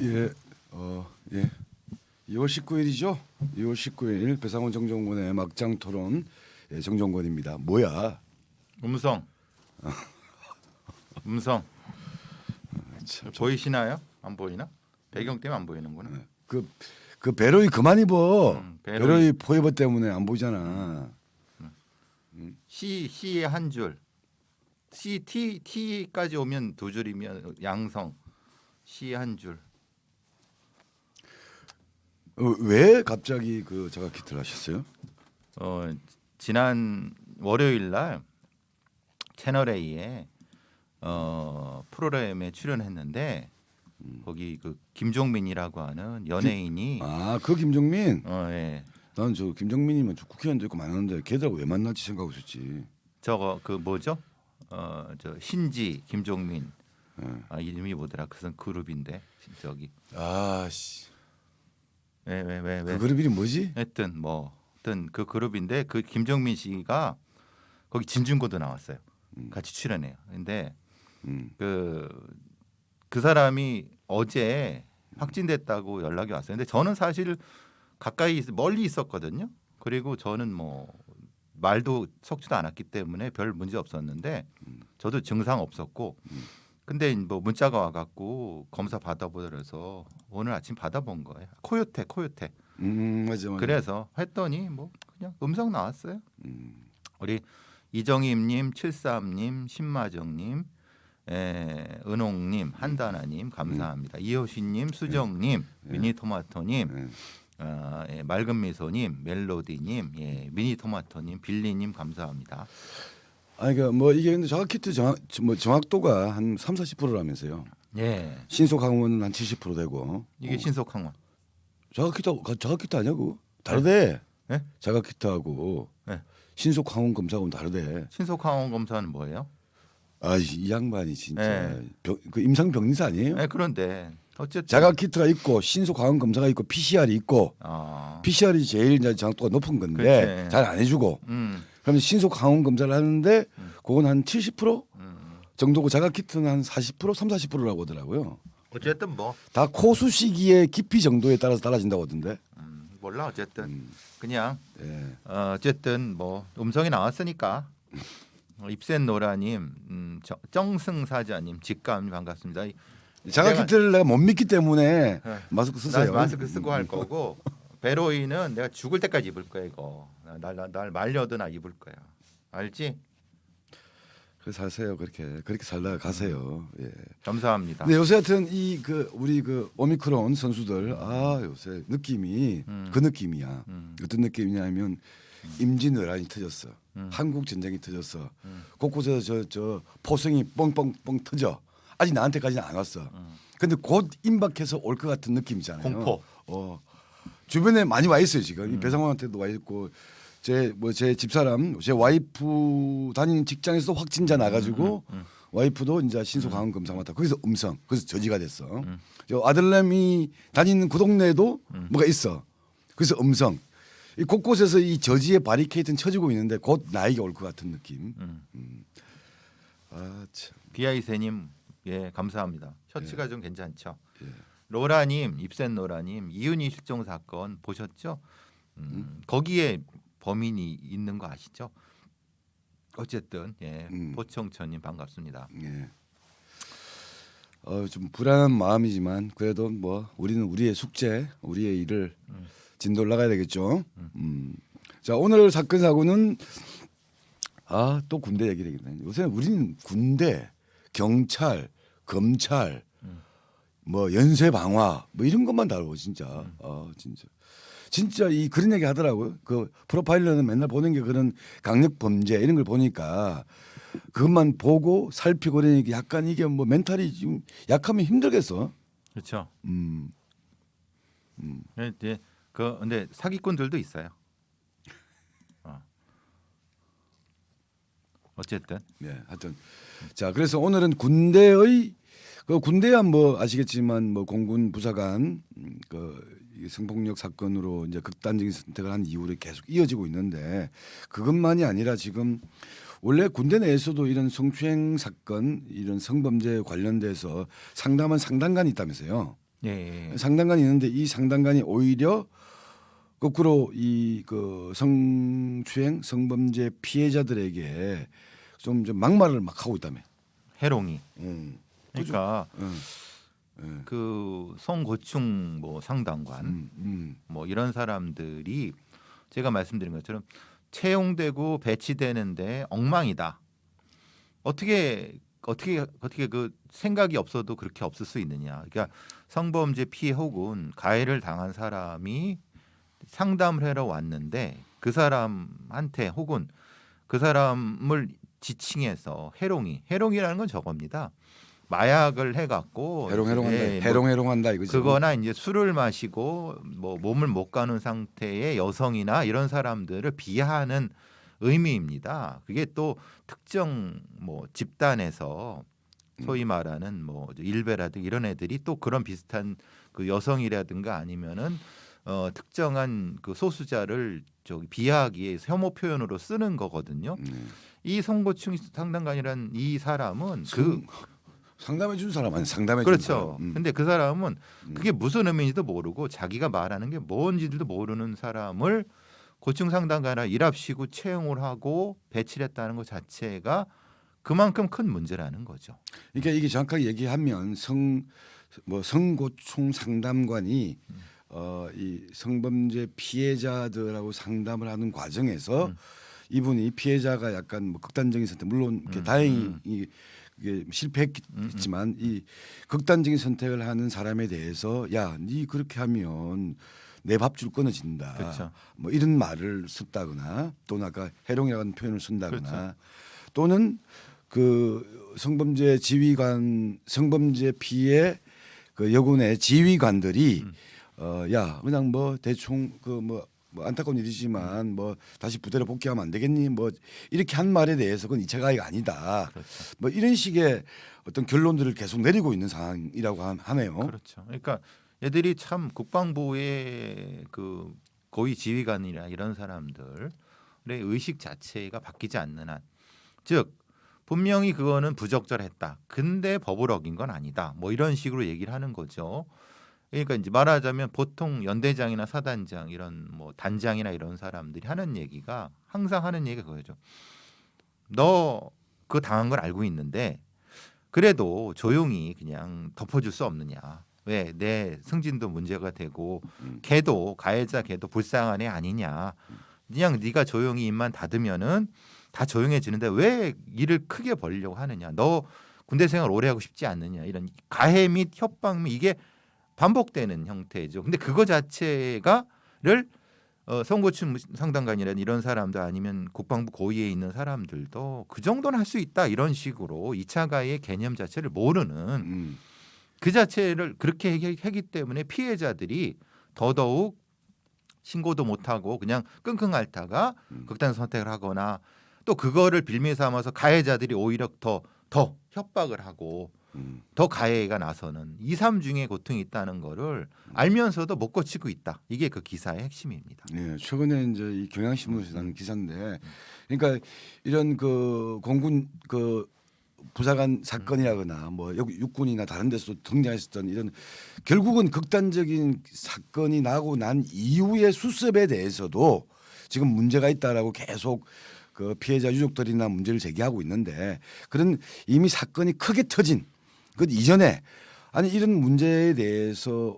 예, 예. 2월 19일이죠. 2월 19일 배상훈 정정권의 막장 토론 정정권입니다. 뭐야? 음성. 음성. 참, 보이시나요? 안 보이나? 배경 때문에 안 보이는구나. 그 배로이 그만 입어. 배로이. 배로이 포에버 때문에 안 보이잖아. 시의 한 줄. 시 T까지 오면 두 줄이면 양성. 시 한 줄. 왜 갑자기 그 자가 키트를 하셨어요? 지난 월요일 날 채널 A에 프로그램에 출연했는데 거기 그 김종민이라고 하는 연예인이 그 김종민? 예. 난 저 김종민이면 저 국회의원도 있고 많았는데 걔들하고 왜 만났지 생각하고 있었지. 저거 그 뭐죠? 저 신지 김종민. 예. 이름이 뭐더라? 그 그룹인데 저기 아씨. 왜 그 그룹 이름 뭐지? 하여튼 그 그룹인데 그 김종민 씨가 거기 진중권도 나왔어요. 같이 출연해요. 근데 음. 그 사람이 어제 확진됐다고 연락이 왔어요. 근데 저는 사실 멀리 있었거든요. 그리고 저는 뭐 말도 섞지도 않았기 때문에 별 문제 없었는데 저도 증상 없었고 근데 뭐 문자가 와갖고 검사 받아보더라서 오늘 아침 받아본 거예요. 코요테. 맞아. 그래서 했더니 뭐 그냥 음성 나왔어요. 우리 이정임님, 73님, 신마정님, 은홍님, 한다나님 감사합니다. 이효신님, 수정님, 미니토마토님, 맑은미소님, 멜로디님, 미니토마토님, 빌리님 감사합니다. 아니 그러니까 뭐 이게 근데 자가 키트 정확도가 한 30-40%라면서요. 예, 신속 항원은 한 70% 되고. 이게 신속항원. 자가 키트 아니야고? 다르대. 네? 자가 키트하고 네. 신속 항원 검사하고는 다르대. 신속항원 검사는 뭐예요? 이 양반이 진짜 네. 그 임상병리사 아니에요? 네, 그런데 어쨌든 자가 키트가 있고 신속 항원 검사가 있고 PCR이 있고 아, PCR이 제일 이제 정확도가 높은 건데 그렇지. 잘 안 해주고 음, 그러면 신속 항원 검사를 하는데 그건 한 70% 음. 정도고 자가 키트는 한 40% 30-40%라고 하더라고요. 어쨌든 뭐 다 코수 시기의 깊이 정도에 따라서 달라진다고 하던데. 몰라 어쨌든 그냥 예. 어쨌든 뭐 음성이 나왔으니까 입센 노라님, 정승사자님, 직감 반갑습니다. 자가 내가- 키트를 내가 못 믿기 때문에 네. 마스크 나 쓰세요. 마스크 쓰고 할 거고 베로이는 내가 죽을 때까지 입을 거야 이거. 날 말려도 나 입을 거야. 알지? 그래서 사세요. 그렇게 살다가 가세요. 예. 감사합니다. 근데 요새 하여튼 이 그 우리 그 오미크론 선수들 요새 느낌이 그 느낌이야. 어떤 느낌이냐면 임진왜란이 터졌어. 한국 전쟁이 터졌어. 곳곳에서 저 포성이 뻥뻥뻥 터져. 아직 나한테까지는 안 왔어. 근데 곧 임박해서 올 것 같은 느낌이잖아요. 공포. 주변에 많이 와 있어요 지금. 이 배상원한테도 와 있고 제 집사람, 제 와이프 다니는 직장에서 확진자 나가지고 와이프도 이제 신속 항원 검사 맡아. 거기서 음성. 그래서 저지가 됐어. 저 아들내미 다니는 그 동네에도 뭐가 있어. 그래서 음성. 이 곳곳에서 이 저지의 바리케이트는 쳐지고 있는데 곧 나에게 올 것 같은 느낌. 참. 비아이세님 예 감사합니다. 셔츠가 좀 괜찮죠. 예. 로라님, 입센 로라님, 이윤희 실종 사건 보셨죠? 거기에 범인이 있는 거 아시죠? 어쨌든 포청천님 반갑습니다. 예. 좀 불안한 마음이지만 그래도 뭐 우리는 우리의 숙제, 우리의 일을 진도를 나가야 되겠죠. 자 오늘 사건 사고는 또 군대 얘기를 했네. 요새 우리는 군대, 경찰, 검찰, 뭐 연쇄 방화 뭐 이런 것만 다루고 진짜. 진짜 이 그런 얘기 하더라고요. 그 프로파일러는 맨날 보는 게 그런 강력 범죄 이런 걸 보니까 그것만 보고 살피고 그러니까 약간 이게 뭐 멘탈이 좀 약하면 힘들겠어. 그렇죠. 네, 근데 사기꾼들도 있어요. 어쨌든 네, 하여튼 자 그래서 오늘은 군대의 그 군대야 뭐 아시겠지만 뭐 공군 부사관 이 성폭력 사건으로 이제 극단적인 선택을 한 이후로 계속 이어지고 있는데 그것만이 아니라 지금 원래 군대 내에서도 이런 성추행 사건, 이런 성범죄 관련돼서 상담한 상담관이 있다면서요. 예. 상담관이 있는데 이 상담관이 오히려 거꾸로 이 그 성추행 성범죄 피해자들에게 좀 막말을 막 하고 있다며. 해롱이. 음. 그러니까 음. 그 성고충 뭐 상담관 뭐 이런 사람들이 제가 말씀드린 것처럼 채용되고 배치되는데 엉망이다. 어떻게 그 생각이 없어도 그렇게 없을 수 있느냐. 그러니까 성범죄 피해 혹은 가해를 당한 사람이 상담을 하러 왔는데 그 사람한테 혹은 그 사람을 지칭해서 해롱이라는 건 저겁니다. 마약을 해갖고 해롱해롱한다. 예, 뭐 해롱해롱한다 이거죠. 그거나 이제 술을 마시고 뭐 몸을 못 가는 상태의 여성이나 이런 사람들을 비하하는 의미입니다. 그게 또 특정 뭐 집단에서 소위 말하는 뭐 일베라든가 이런 애들이 또 그런 비슷한 그 여성이라든가 아니면은 특정한 그 소수자를 저기 비하하기 위해서 혐오 표현으로 쓰는 거거든요. 이 성고충 상담관이란 이 사람은 그 상담해 준 사람 아니 상담해 준 그렇죠. 사람. 근데 그 사람은 그게 무슨 의미인지도 모르고 자기가 말하는 게 뭔지도 모르는 사람을 고충 상담가나 일합시고 채용을 하고 배치를 했다는 것 자체가 그만큼 큰 문제라는 거죠. 그러니까 이게 정확하게 얘기하면 성고충 상담관이 이 성범죄 피해자들하고 상담을 하는 과정에서 이분이 피해자가 약간 뭐 극단적인 선택 물론 이렇게 다행히 이게 실패했지만 이 극단적인 선택을 하는 사람에 대해서 야, 네 그렇게 하면 내 밥줄 끊어진다. 그렇죠. 뭐 이런 말을 썼다거나 또는 아까 해롱이라는 표현을 쓴다거나 그렇죠. 또는 그 성범죄 지휘관 성범죄 피해 그 여군의 지휘관들이 야 그냥 뭐 대충 그 뭐 안타까운 일이지만 뭐 다시 부대로 복귀하면 안 되겠니 뭐 이렇게 한 말에 대해서 그건 2차 가해가 아니다. 그렇죠. 뭐 이런 식의 어떤 결론들을 계속 내리고 있는 상황이라고 하네요. 그렇죠. 그러니까 얘들이 참 국방부의 그 고위 지휘관이나 이런 사람들의 의식 자체가 바뀌지 않는 한, 즉 분명히 그거는 부적절했다. 근데 법을 어긴 건 아니다. 뭐 이런 식으로 얘기를 하는 거죠. 그러니까 이제 말하자면 보통 연대장이나 사단장 이런 뭐 단장이나 이런 사람들이 하는 얘기가 항상 하는 얘기가 그거죠. 너 그거 당한 걸 알고 있는데 그래도 조용히 그냥 덮어줄 수 없느냐. 왜 내 승진도 문제가 되고 걔도 가해자 걔도 불쌍한 애 아니냐. 그냥 네가 조용히 입만 닫으면은 다 조용해지는데 왜 일을 크게 벌려고 하느냐. 너 군대 생활 오래 하고 싶지 않느냐. 이런 가해 및 협박 및 이게 반복되는 형태죠. 근데 그거 자체가를 성고충 상담관이라는 이런 사람들 아니면 국방부 고위에 있는 사람들도 그 정도는 할 수 있다 이런 식으로 2차 가해의 개념 자체를 모르는 그 자체를 그렇게 하기 때문에 피해자들이 더더욱 신고도 못하고 그냥 끙끙 앓다가 극단 선택을 하거나 또 그거를 빌미 삼아서 가해자들이 오히려 더 협박을 하고 더 가해가 나서는 2, 3중의 고통이 있다는 거를 알면서도 못 고치고 있다. 이게 그 기사의 핵심입니다. 네, 최근에 이제 이 경향신문에서 나온 기사인데, 그러니까 이런 그 공군 그 부사관 사건이라거나 뭐 여기 육군이나 다른 데서도 등장했었던 이런 결국은 극단적인 사건이 나고 난 이후의 수습에 대해서도 지금 문제가 있다라고 계속 그 피해자 유족들이나 문제를 제기하고 있는데 그런 이미 사건이 크게 터진 그 이전에 아니 이런 문제에 대해서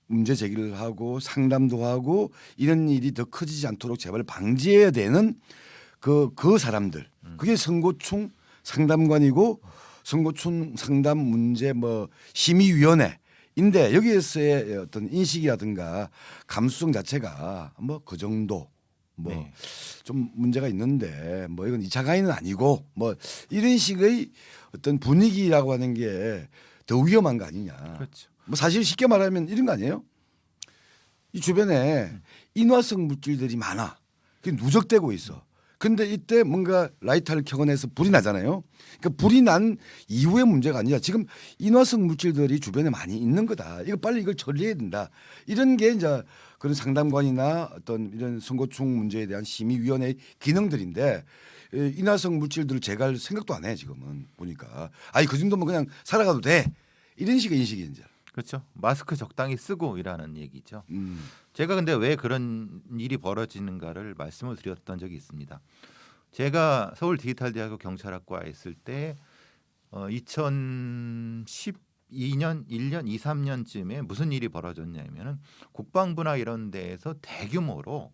문제 제기를 하고 상담도 하고 이런 일이 더 커지지 않도록 제발 방지해야 되는 그 사람들 그게 성고충 상담관이고 성고충 상담 문제 뭐 심의위원회인데 여기에서의 어떤 인식이라든가 감수성 자체가 뭐 그 정도 뭐 좀 문제가 있는데 뭐 이건 2차 가해는 아니고 뭐 이런 식의 어떤 분위기라고 하는 게 더 위험한 거 아니냐. 그렇죠. 뭐 사실 쉽게 말하면 이런 거 아니에요? 이 주변에 인화성 물질들이 많아. 그게 누적되고 있어. 근데 이때 뭔가 라이터를 켜거내서 불이 나잖아요. 그러니까 불이 난 이후의 문제가 아니라 지금 인화성 물질들이 주변에 많이 있는 거다. 이거 빨리 이걸 처리해야 된다. 이런 게 이제 그런 상담관이나 어떤 이런 선고충 문제에 대한 심의위원회의 기능들인데 인화성 물질들을 제거할 생각도 안 해 지금은 보니까. 아니 그 정도면 그냥 살아가도 돼. 이런 식의 인식이 이제. 그렇죠. 마스크 적당히 쓰고 이라는 얘기죠. 제가 근데 왜 그런 일이 벌어지는가를 말씀을 드렸던 적이 있습니다. 제가 서울 디지털대학교 경찰학과에 있을 때 2012년 1년 2, 3년쯤에 무슨 일이 벌어졌냐면은 국방부나 이런 데에서 대규모로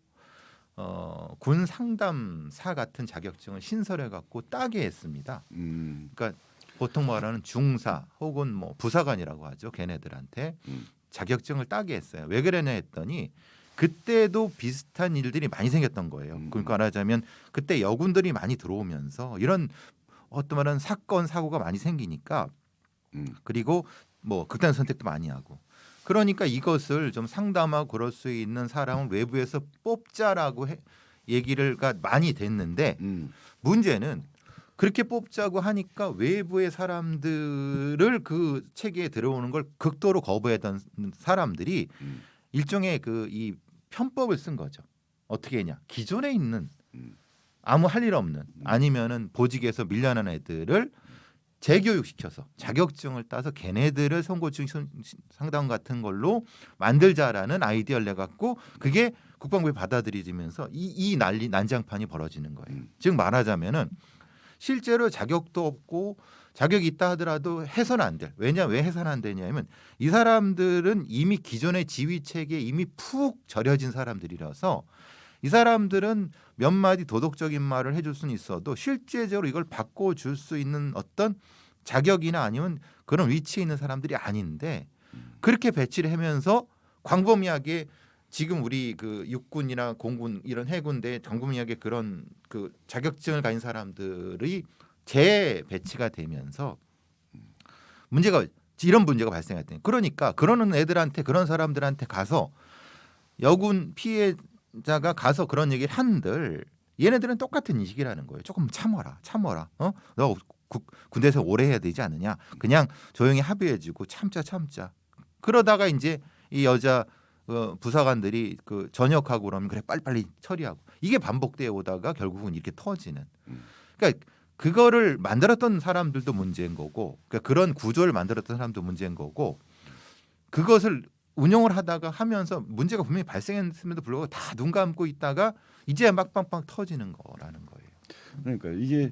군 상담사 같은 자격증을 신설해 갖고 따게 했습니다. 그러니까 보통 말하는 중사 혹은 뭐 부사관이라고 하죠. 걔네들한테 자격증을 따게 했어요. 왜 그러냐 했더니 그때도 비슷한 일들이 많이 생겼던 거예요. 그러니까 말하자면 그때 여군들이 많이 들어오면서 이런 어떤 말은 사건 사고가 많이 생기니까 그리고 뭐 극단 선택도 많이 하고 그러니까 이것을 좀 상담하고 그럴 수 있는 사람을 외부에서 뽑자라고 얘기가 많이 됐는데 문제는 그렇게 뽑자고 하니까 외부의 사람들을 그 체계에 들어오는 걸 극도로 거부했던 사람들이 일종의 그 이 편법을 쓴 거죠. 어떻게 했냐? 기존에 있는 아무 할 일 없는 아니면은 보직에서 밀려난 애들을 재교육시켜서 자격증을 따서 걔네들을 선고증 상담 같은 걸로 만들자라는 아이디어를 내갖고 그게 국방부에 받아들여지면서 이 난장판이 벌어지는 거예요. 즉 말하자면은 실제로 자격도 없고 자격이 있다 하더라도 해서는 안 돼. 왜 해서는 안 되냐면 이 사람들은 이미 기존의 지휘 체계에 이미 푹 절여진 사람들이라서 이 사람들은 몇 마디 도덕적인 말을 해줄 수는 있어도 실제적으로 이걸 바꿔줄 수 있는 어떤 자격이나 아니면 그런 위치에 있는 사람들이 아닌데 그렇게 배치를 하면서 광범위하게 지금 우리 그 육군이나 공군 이런 해군대 광범위하게 그런 그 자격증을 가진 사람들이 재배치가 되면서 이런 문제가 발생했대요. 그러니까 그러는 애들한테 그런 사람들한테 가서 여군 피해자가 가서 그런 얘기를 한들 얘네들은 똑같은 인식이라는 거예요. 조금 참아라. 너 군대에서 오래 해야 되지 않느냐. 그냥 조용히 합의해주고 참자. 그러다가 이제 이 여자 부사관들이 그 전역하고 그러면 그래 빨리빨리 처리하고 이게 반복되어 오다가 결국은 이렇게 터지는. 그러니까 그거를 만들었던 사람들도 문제인 거고 그러니까 그런 구조를 만들었던 사람도 문제인 거고 그것을 운영을 하다가 하면서 문제가 분명히 발생했음에도 불구하고 다 눈 감고 있다가 이제 막 빵빵 터지는 거라는 거예요. 그러니까 이게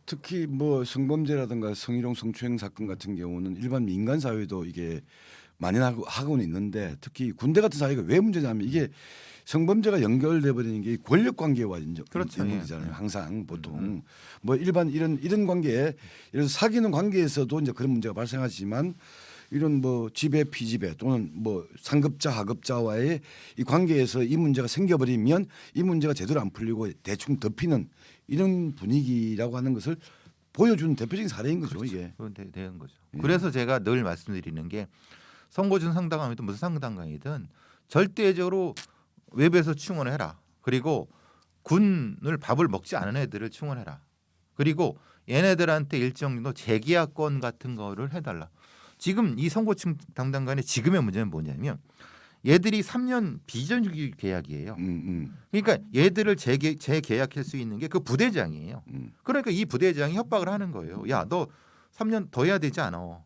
특히 뭐 성범죄라든가 성희롱 성추행 사건 같은 경우는 일반 민간 사회도 이게 많이 하고는 있는데 특히 군대 같은 사회가 왜 문제냐면 이게 성범죄가 연결돼 버리는 게 권력 관계와 그렇죠. 있는 거잖아요. 항상 보통 뭐 일반 이런 관계에 이런 사귀는 관계에서도 이제 그런 문제가 발생하지만 이런 뭐 지배 피지배 또는 뭐 상급자 하급자와의 이 관계에서 이 문제가 생겨버리면 이 문제가 제대로 안 풀리고 대충 덮이는 이런 분위기라고 하는 것을 보여주는 대표적인 사례인 거죠. 그렇죠. 이게. 그건 되는 거죠. 그래서 제가 늘 말씀드리는 게 선고중 상담이든 무슨 상담이든 절대적으로 외부에서 충원해라. 그리고 군을 밥을 먹지 않은 애들을 충원해라. 그리고 얘네들한테 일정 정도 재계약권 같은 거를 해달라. 지금 이 선고층 담당관의 지금의 문제는 뭐냐면 얘들이 3년 비정규 계약이에요. 그러니까 얘들을 재계약할 수 있는 게 그 부대장이에요. 그러니까 이 부대장이 협박을 하는 거예요. 야, 너 3년 더 해야 되지 않아?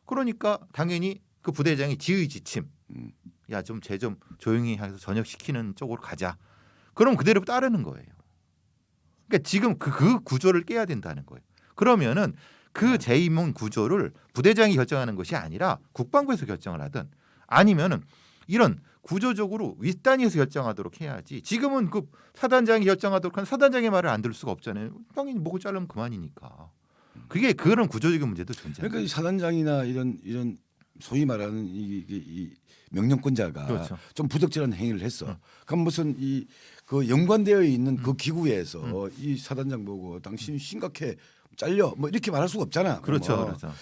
그러니까 당연히 그 부대장이 지의지침. 야, 좀 조용히 해서 전역시키는 쪽으로 가자. 그럼 그대로 따르는 거예요. 그러니까 지금 그 구조를 깨야 된다는 거예요. 그러면은 그 재임용 구조를 부대장이 결정하는 것이 아니라 국방부에서 결정을 하든 아니면은 이런 구조적으로 윗단위에서 결정하도록 해야지. 지금은 그 사단장이 결정하도록 한 사단장의 말을 안 들을 수가 없잖아요. 당연히 목을 자르면 그만이니까. 그게 그런 구조적인 문제도 존재해요. 그러니까 이 사단장이나 이런 소위 말하는 이 명령권자가 그렇죠. 좀 부적절한 행위를 했어. 그럼 무슨 그 연관되어 있는 그 기구에서 이 사단장 보고 당신 심각해 잘려 뭐 이렇게 말할 수가 없잖아. 그렇죠, 뭐 그렇죠.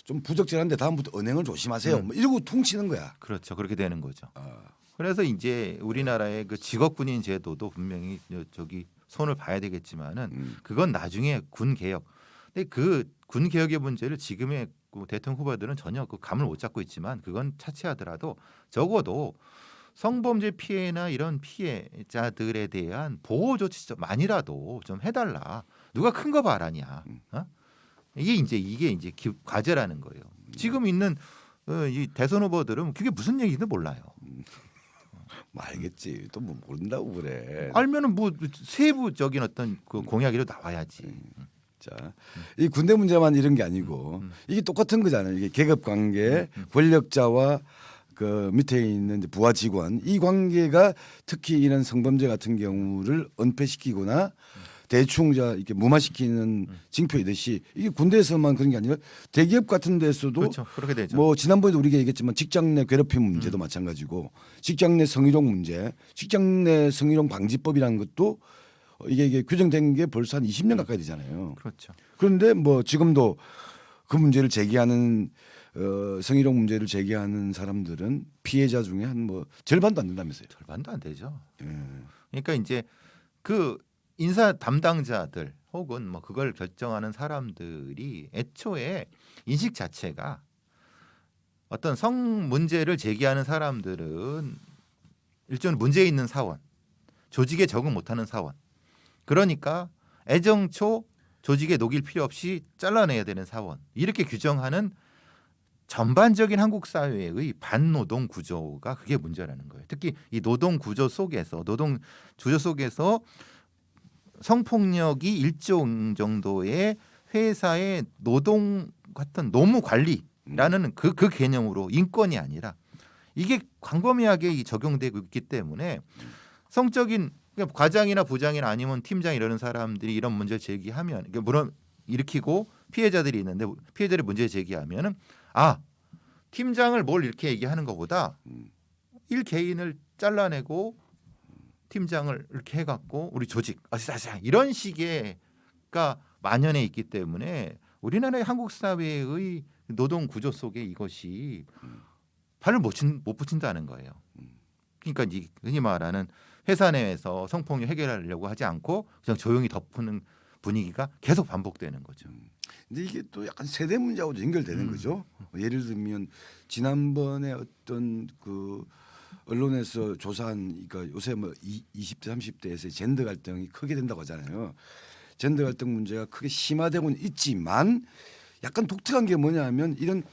좀 부적절한데 다음부터 언행을 조심하세요. 뭐 이러고 퉁치는 거야. 그렇죠. 그렇게 되는 거죠. 그래서 이제 우리나라의 그 직업군인 제도도 분명히 저기 손을 봐야 되겠지만은 그건 나중에 군 개혁. 근데 그 군 개혁의 문제를 지금의 대통령 후보들은 전혀 그 감을 못 잡고 있지만 그건 차치하더라도 적어도 성범죄 피해나 이런 피해자들에 대한 보호 조치만이라도 좀 해달라. 누가 큰 거 바라냐? 이게 이제 과제라는 거예요. 지금 있는 이 대선 후보들은 그게 무슨 얘기인지 몰라요. 뭐 알겠지. 또 뭐 모른다고 그래. 알면은 뭐 세부적인 어떤 그 공약이라 나와야지. 자, 이 군대 문제만 이런 게 아니고 이게 똑같은 거잖아요. 이게 계급 관계, 권력자와 그 밑에 있는 이제 부하 직원 이 관계가 특히 이런 성범죄 같은 경우를 은폐시키거나 대충 이렇게 무마시키는 징표이듯이 이게 군대에서만 그런 게 아니라 대기업 같은 데서도 그렇죠. 그렇게 되죠. 뭐 지난번에도 우리가 얘기했지만 직장 내 괴롭힘 문제도 마찬가지고 직장 내 성희롱 문제, 직장 내 성희롱 방지법이라는 것도 이게 규정된 게 벌써 한 20년 가까이 되잖아요. 그렇죠. 그런데 뭐 지금도 그 문제를 제기하는 성희롱 문제를 제기하는 사람들은 피해자 중에 한 뭐 절반도 안 된다면서요. 절반도 안 되죠. 예. 그러니까 이제 그 인사 담당자들 혹은 뭐 그걸 결정하는 사람들이 애초에 인식 자체가 어떤 성 문제를 제기하는 사람들은 일종의 문제 있는 사원, 조직에 적응 못하는 사원. 그러니까 애정초 조직에 녹일 필요 없이 잘라내야 되는 사원. 이렇게 규정하는 전반적인 한국 사회의 반노동 구조가 그게 문제라는 거예요. 특히 이 노동 구조 속에서 성폭력이 일정 정도의 회사의 노동 같은 노무 관리라는 그 개념으로 인권이 아니라 이게 광범위하게 적용되고 있기 때문에 성적인 그러니까 과장이나 부장이나 아니면 팀장 이러는 사람들이 이런 문제를 제기하면 그러니까 물론 일으키고 피해자들이 있는데 피해자들이 문제 제기하면은 팀장을 뭘 이렇게 얘기하는 것보다 일 개인을 잘라내고 팀장을 이렇게 해갖고 우리 조직 아시다시다 이런 식의가 만연해 있기 때문에 우리나라의 한국 사회의 노동 구조 속에 이것이 발을 못 붙인다는 거예요. 그러니까 이제 흔히 말하는 회사 내에서 성폭력 해결하려고 하지 않고 그냥 조용히 덮는 분위기가 계속 반복되는 거죠. 근데 이게 또 약간 세대 문제하고도 연결되는 거죠. 예를 들면 지난번에 어떤 그 언론에서 조사한 그러니까 요새 뭐 20대 30대에서 젠더 갈등이 크게 된다고 하잖아요. 젠더 갈등 문제가 크게 심화되고는 있지만 약간 독특한 게 뭐냐면 이런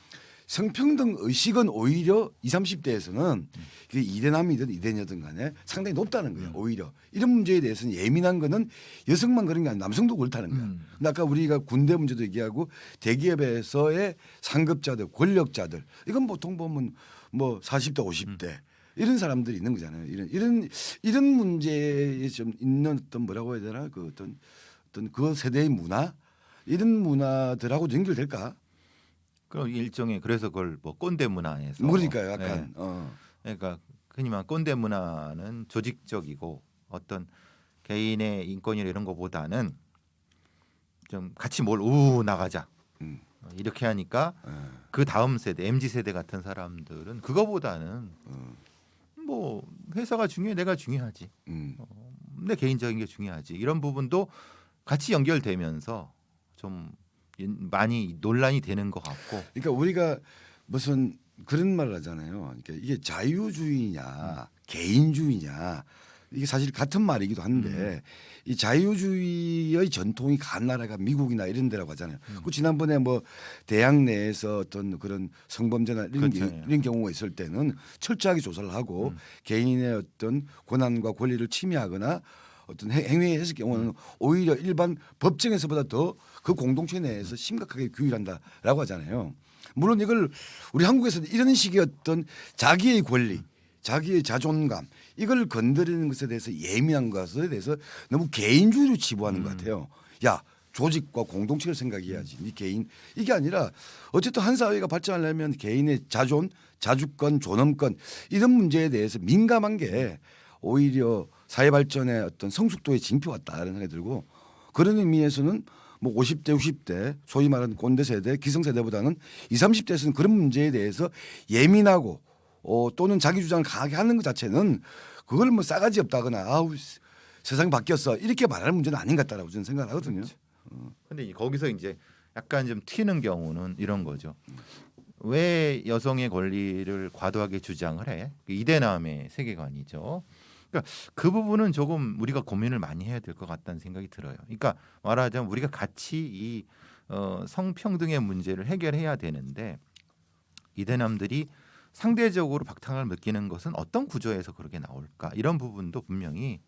성평등 의식은 오히려 20, 30대에서는 그게 이대남이든 이대녀든 간에 상당히 높다는 거예요. 오히려 이런 문제에 대해서는 예민한 거는 여성만 그런 게 아니라 남성도 그렇다는 거야. 근데 아까 우리가 군대 문제도 얘기하고 대기업에서의 상급자들, 권력자들 이건 보통 보면 뭐 40대, 50대 이런 사람들이 있는 거잖아요. 이런 문제에 좀 있는 어떤 뭐라고 해야 되나 그 어떤 그 세대의 문화 이런 문화들하고 연결될까? 그럼 일종의 그래서 그걸 뭐 꼰대 문화에서 그러니까요, 약간. 그러니까 흔히 말하는 꼰대 문화는 조직적이고 어떤 개인의 인권이나 이런 거보다는 좀 같이 나가자 이렇게 하니까 그 다음 세대 MZ 세대 같은 사람들은 그거보다는 뭐 회사가 중요해 내가 중요하지 내 개인적인 게 중요하지 이런 부분도 같이 연결되면서 좀 많이 논란이 되는 것 같고. 그러니까 우리가 무슨 그런 말을 하잖아요. 그러니까 이게 자유주의냐 개인주의냐 이게 사실 같은 말이기도 한데 이 자유주의의 전통이 강한 나라가 미국이나 이런 데라고 하잖아요. 그 지난번에 뭐 대학 내에서 어떤 그런 성범죄나 이런 경우가 있을 때는 철저하게 조사를 하고 개인의 어떤 권한과 권리를 침해하거나 어떤 행위에 했을 경우는 오히려 일반 법정에서보다 더 그 공동체 내에서 심각하게 규율한다라고 하잖아요. 물론 이걸 우리 한국에서는 이런 식의 어떤 자기의 권리, 자기의 자존감 이걸 건드리는 것에 대해서 예민한 것에 대해서 너무 개인주의로 치부하는 것 같아요. 야 조직과 공동체를 생각해야지. 네 개인 이게 아니라 어쨌든 한 사회가 발전하려면 개인의 자존, 자주권, 존엄권 이런 문제에 대해서 민감한 게 오히려 사회 발전의 어떤 성숙도의 징표 같다는 생각이 들고 그런 의미에서는 뭐 50대, 60대 소위 말하는 꼰대 세대, 기성 세대보다는 20, 30대에서는 그런 문제에 대해서 예민하고 또는 자기 주장을 강하게 하는 것 자체는 그걸 뭐 싸가지 없다거나 아우 세상이 바뀌었어 이렇게 말하는 문제는 아닌 것 같다라고 저는 생각을 하거든요. 그런데 거기서 이제 약간 좀 튀는 경우는 이런 거죠. 왜 여성의 권리를 과도하게 주장을 해? 이대남의 세계관이죠. 그러니까 그 부분은 조금 우리가 고민을 많이 해야 될 것 같다는 생각이 들어요. 그러니까 말하자면 우리가 같이 이 성평등의 문제를 해결해야 되는데 이대남들이 상대적으로 박탈감을 느끼는 것은 어떤 구조에서 그렇게 나올까 이런 부분도 분명히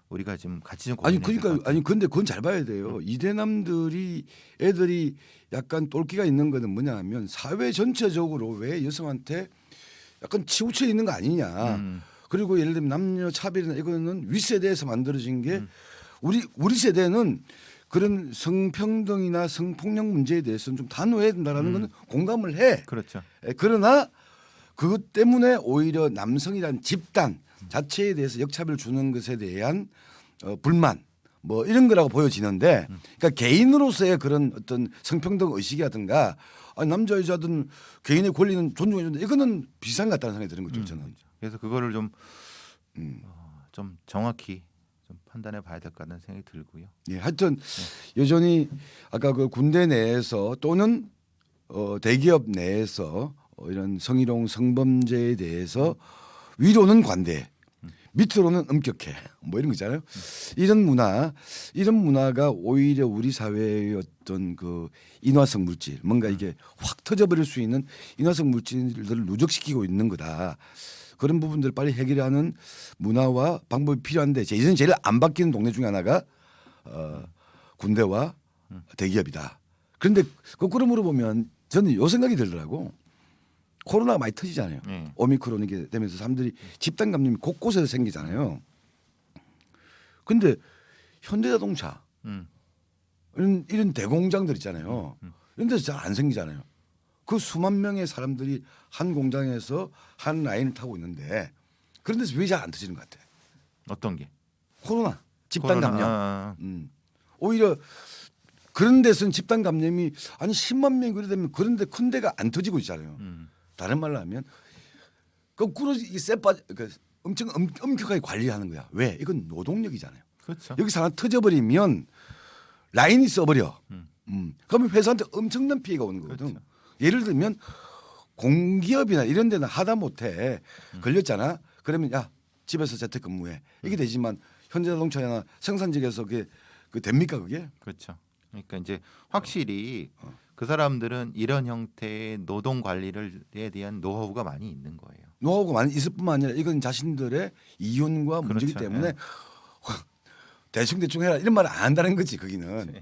우리가 지금 같이 좀 아니 고민해야 될것 그러니까 같아요. 아니 근데 그건 잘 봐야 돼요. 이대남들이 애들이 약간 똘끼가 있는 거는 뭐냐하면 사회 전체적으로 왜 여성한테 약간 치우쳐 있는 거 아니냐. 그리고 예를 들면 남녀 차별이나 이거는 윗세대에서 만들어진 게 우리 세대는 그런 성평등이나 성폭력 문제에 대해서는 좀 단호해야 된다라는 거는 공감을 해. 그렇죠. 그러나 그것 때문에 오히려 남성이란 집단 자체에 대해서 역차별 주는 것에 대한 불만 뭐 이런 거라고 보여지는데 그러니까 개인으로서의 그런 어떤 성평등 의식이라든가 아니, 남자 여자든 개인의 권리는 존중해 준다 이거는 비슷한 것 같다는 생각이 드는 거죠 저는. 그래서 그거를 좀 정확히 좀 판단해 봐야 될 것 같다는 생각이 들고요. 예, 하여튼 여전히 아까 그 군대 내에서 또는 대기업 내에서 이런 성희롱 성범죄에 대해서 위로는 관대, 밑으로는 엄격해, 뭐 이런 거 있잖아요. 이런 문화가 오히려 우리 사회의 어떤 그 인화성 물질, 뭔가 이게 확 터져버릴 수 있는 인화성 물질들을 누적시키고 있는 거다. 그런 부분들 빨리 해결하는 문화와 방법이 필요한데 이제는 제일 안 바뀌는 동네 중에 하나가 군대와 대기업이다. 그런데 거꾸로 물어보면 저는 요 생각이 들더라고. 코로나가 많이 터지잖아요. 오미크론 이게 되면서 사람들이 집단 감염이 곳곳에서 생기잖아요. 근데 현대자동차 이런 대공장들 있잖아요. 이런 데서 잘 안 생기잖아요. 그 수만 명의 사람들이 한 공장에서 한 라인을 타고 있는데 그런 데서 왜 잘 안 터지는 것 같아? 어떤 게? 코로나 집단 코로나, 감염. 오히려 그런 데서는 집단 감염이 아니 10만 명이 그래 되면 그런 데 큰 데가 안 터지고 있잖아요. 다른 말로 하면 거꾸로 이 엄청 엄격하게 관리하는 거야. 왜? 이건 노동력이잖아요. 그렇죠. 여기서 하나 터져버리면 라인이 써버려. 그러면 회사한테 엄청난 피해가 오는 거거든. 그렇죠. 예를 들면 공기업이나 이런 데는 하다못해 걸렸잖아. 그러면 야 집에서 재택근무해. 이게 되지만 현대자동차나 생산직에서 그게 됩니까 그게? 그렇죠. 그러니까 이제 확실히 그 사람들은 이런 형태의 노동 관리를에 대한 노하우가 많이 있는 거예요. 노하우가 많이 있을 뿐만 아니라 이건 자신들의 이윤과 문제이기 그렇죠. 때문에 대충 해라 이런 말을 안 한다는 거지 거기는.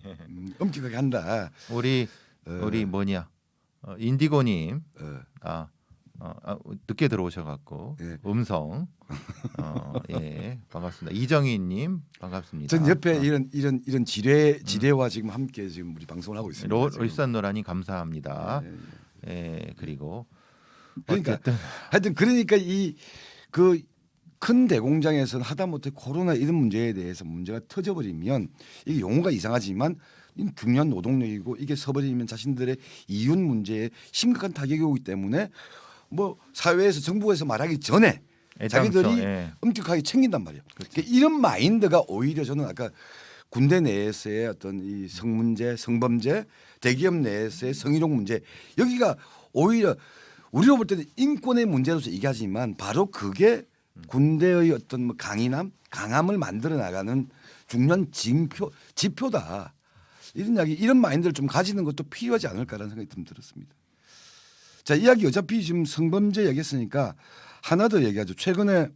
엄격하게 한다. 우리 뭐냐 인디고님 늦게 들어오셔갖고 예. 음성 예 반갑습니다. 이정희님 반갑습니다. 전 옆에 이런 지뢰와 지금 함께 지금 우리 방송을 하고 있습니다. 지금. 울산 노라님 감사합니다. 예 그리고 그러니까 어쨌든 하여튼 그러니까 이 그 큰 대공장에서는 하다못해 코로나 이런 문제에 대해서 문제가 터져버리면 이게 용어가 이상하지만 중요한 노동력이고 이게 서버리면 자신들의 이윤 문제에 심각한 타격이 오기 때문에 뭐 사회에서 정부에서 말하기 전에 자기들이 엄격하게 챙긴단 말이에요. 그러니까 이런 마인드가 오히려 저는 아까 군대 내에서의 어떤 이 성문제, 성범죄, 대기업 내에서의 성희롱 문제 여기가 오히려 우리로 볼 때는 인권의 문제로서 얘기하지만 바로 그게 군대의 어떤 뭐 강함을 만들어 나가는 중요한 지표다. 이런 마인드를 좀 가지는 것도 필요하지 않을까라는 생각이 좀 들었습니다. 자, 이야기 어차피 지금 성범죄 얘기했으니까 하나 더 얘기하죠. 최근에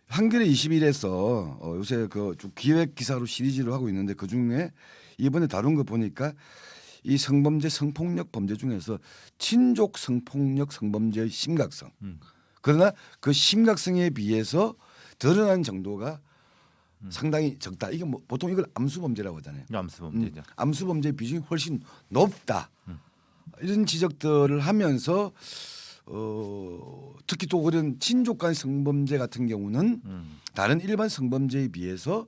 한겨레 21에서 요새 그 좀 기획 기사로 시리즈를 하고 있는데 그 중에 이번에 다룬 거 보니까 이 성범죄, 성폭력 범죄 중에서 친족 성폭력 성범죄의 심각성. 그러나 그 심각성에 비해서 드러난 정도가 상당히 적다. 이게 뭐 보통 이걸 암수범죄라고 하잖아요. 암수범죄죠. 암수범죄 비중이 훨씬 높다. 이런 지적들을 하면서 특히 또 그런 친족 간 성범죄 같은 경우는 다른 일반 성범죄에 비해서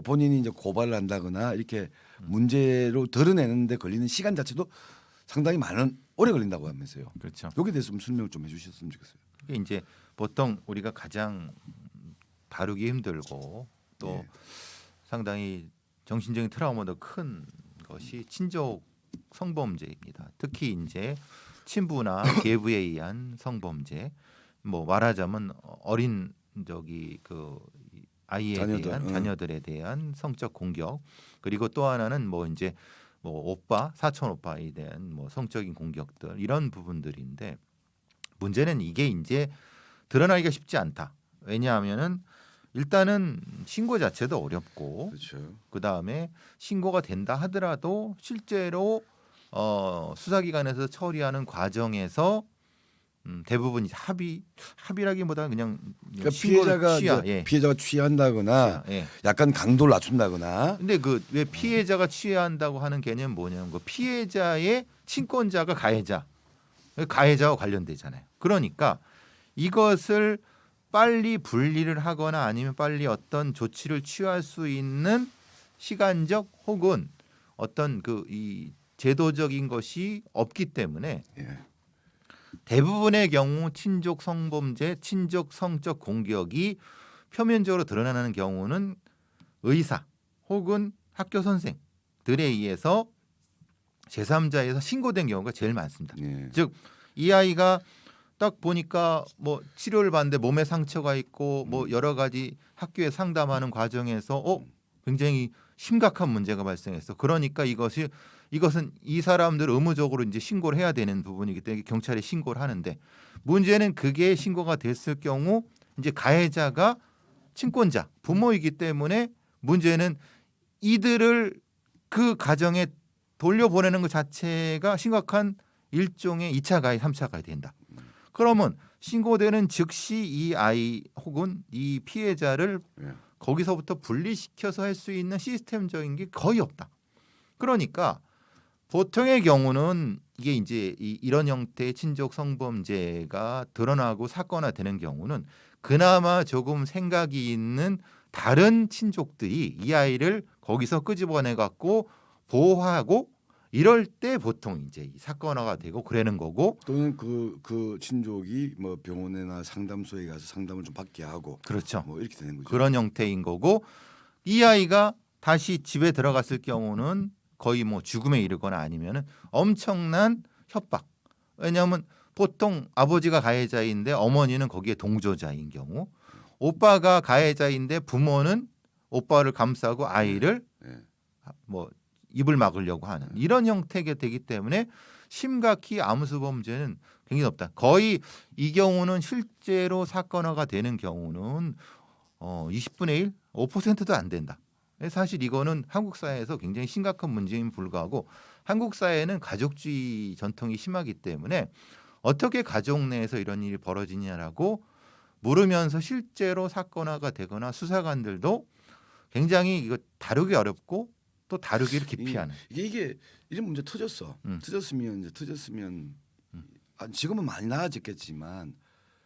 본인이 이제 고발을 한다거나 이렇게 문제로 드러내는데 걸리는 시간 자체도 상당히 오래 걸린다고 하면서요. 그렇죠. 여기에 대해서 좀 설명을 좀 해주셨으면 좋겠어요. 이게 이제 보통 우리가 가장 다루기 힘들고 또 상당히 정신적인 트라우마도 큰 것이 친족 성범죄입니다. 특히 이제 친부나 계부에 의한 성범죄, 뭐 말하자면 어린 그 아이에 대한 자녀들에 대한 성적 공격, 그리고 또 하나는 뭐 이제 뭐 오빠, 사촌 오빠에 대한 뭐 성적인 공격들 이런 부분들인데 문제는 이게 이제 드러나기가 쉽지 않다. 왜냐하면은 일단은 신고 자체도 어렵고 그렇죠. 그 다음에 신고가 된다 하더라도 실제로 수사기관에서 처리하는 과정에서 대부분 이제 합의라기보다는 그냥 그러니까 신고를 피해자가 취하. 이제 예. 피해자가 취한다거나 예. 약간 강도를 낮춘다거나 근데 그 왜 피해자가 취한다고 하는 개념은 뭐냐면 그 피해자의 친권자가 가해자와 관련되잖아요. 그러니까 이것을 빨리 분리를 하거나 아니면 빨리 어떤 조치를 취할 수 있는 시간적 혹은 어떤 그 이 제도적인 것이 없기 때문에 예. 대부분의 경우 친족 성범죄, 친족 성적 공격이 표면적으로 드러나는 경우는 의사 혹은 학교 선생들에 의해서 제3자에서 신고된 경우가 제일 많습니다. 예. 즉 이 아이가 딱 보니까 뭐 치료를 받는데 몸에 상처가 있고 뭐 여러 가지 학교에 상담하는 과정에서 굉장히 심각한 문제가 발생했어. 그러니까 이것은 이 사람들 의무적으로 이제 신고를 해야 되는 부분이기 때문에 경찰에 신고를 하는데 문제는 그게 신고가 됐을 경우 이제 가해자가 친권자 부모이기 때문에 문제는 이들을 그 가정에 돌려보내는 것 자체가 심각한 일종의 2차 가해, 3차 가해 된다. 그러면 신고되는 즉시 이 아이 혹은 이 피해자를 예. 거기서부터 분리시켜서 할 수 있는 시스템적인 게 거의 없다. 그러니까 보통의 경우는 이게 이제 이런 형태의 친족 성범죄가 드러나고 사건화되는 경우는 그나마 조금 생각이 있는 다른 친족들이 이 아이를 거기서 끄집어내 갖고 보호하고 이럴 때 보통 이제 사건화가 되고 그러는 거고 또는 그 친족이 뭐 병원이나 상담소에 가서 상담을 좀 받게 하고 그렇죠. 뭐 이렇게 되는 거죠. 그런 형태인 거고 이 아이가 다시 집에 들어갔을 경우는 거의 뭐 죽음에 이르거나 아니면은 엄청난 협박. 왜냐하면 보통 아버지가 가해자인데 어머니는 거기에 동조자인 경우, 오빠가 가해자인데 부모는 오빠를 감싸고 아이를 예. 뭐 입을 막으려고 하는 이런 형태가 되기 때문에 심각히 암수 범죄는 굉장히 높다. 거의 이 경우는 실제로 사건화가 되는 경우는 20분의 1, 5%도 안 된다. 사실 이거는 한국 사회에서 굉장히 심각한 문제인 불구하고 한국 사회는 가족주의 전통이 심하기 때문에 어떻게 가족 내에서 이런 일이 벌어지냐라고 물으면서 실제로 사건화가 되거나 수사관들도 굉장히 이거 다루기 어렵고 또 다루기를 기피하는. 이게 이런 문제 터졌어. 터졌으면 지금은 많이 나아졌겠지만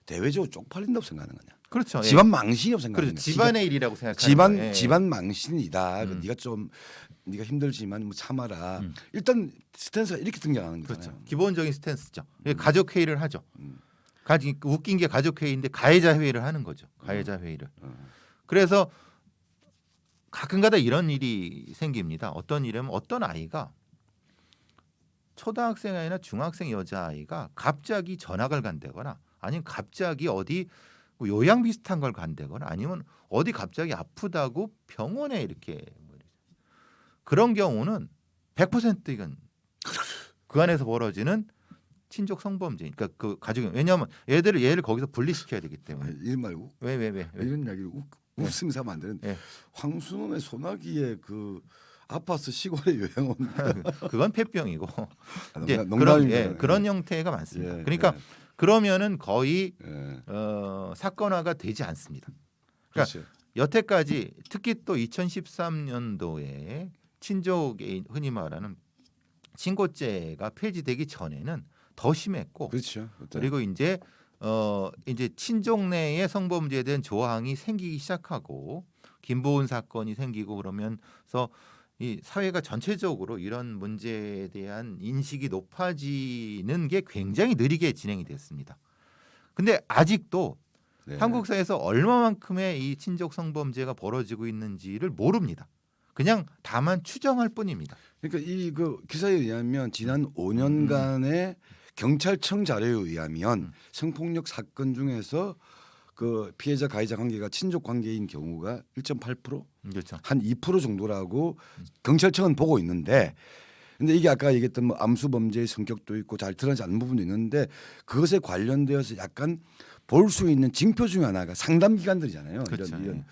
대외적으로 쪽팔린다고 생각하는 거냐. 그렇죠. 집안 망신이라고 생각하는 그렇죠. 거냐. 집안의 일이라고 생각하는 거예요. 집안 망신이다. 네가 힘들지만 뭐 참아라. 일단 스탠스가 이렇게 등장하는 거잖아요. 그렇죠. 기본적인 스탠스죠. 가족 회의를 하죠. 웃긴 게 가족 회의인데 가해자 회의를 하는 거죠. 가해자 회의를. 그래서 가끔가다 이런 일이 생깁니다. 어떤 일이면 어떤 아이가 초등학생 아이나 중학생 여자 아이가 갑자기 전학을 간다거나 아니면 갑자기 어디 뭐 요양 비슷한 걸 간다거나 아니면 어디 갑자기 아프다고 병원에 이렇게 그런 경우는 100% 이건 그 안에서 벌어지는 친족 성범죄. 그러니까 그 가족이 왜냐하면 얘를 거기서 분리시켜야 되기 때문에. 이런 말 왜? 이런 이야기를 웃으면서 하면 안 되는데 네. 황순원의 소나기의 그 아파트 시골의 요양원 그건 폐병이고 이제 농담입니다. 그런 형태가 많습니다. 예, 그러니까 예. 그러면은 거의 예. 사건화가 되지 않습니다. 그러니까 그렇죠. 여태까지 특히 또 2013년도에 친족에 흔히 말하는 친고죄가 폐지되기 전에는 더 심했고 그렇죠. 그리고 이제 친족 내의 성범죄에 대한 조항이 생기기 시작하고 김보은 사건이 생기고 그러면서 이 사회가 전체적으로 이런 문제에 대한 인식이 높아지는 게 굉장히 느리게 진행이 됐습니다. 근데 아직도 네. 한국 사회에서 얼마만큼의 이 친족 성범죄가 벌어지고 있는지를 모릅니다. 그냥 다만 추정할 뿐입니다. 그러니까 그 기사에 의하면 지난 5년간의 경찰청 자료에 의하면 성폭력 사건 중에서 그 피해자 가해자 관계가 친족 관계인 경우가 1.8%, 그렇죠. 한 2% 정도라고 경찰청은 보고 있는데 근데 이게 아까 얘기했던 뭐 암수 범죄의 성격도 있고 잘 드러나지 않는 부분도 있는데 그것에 관련되어서 약간 볼 수 있는 징표 중에 하나가 상담 기관들이잖아요. 그렇죠. 이런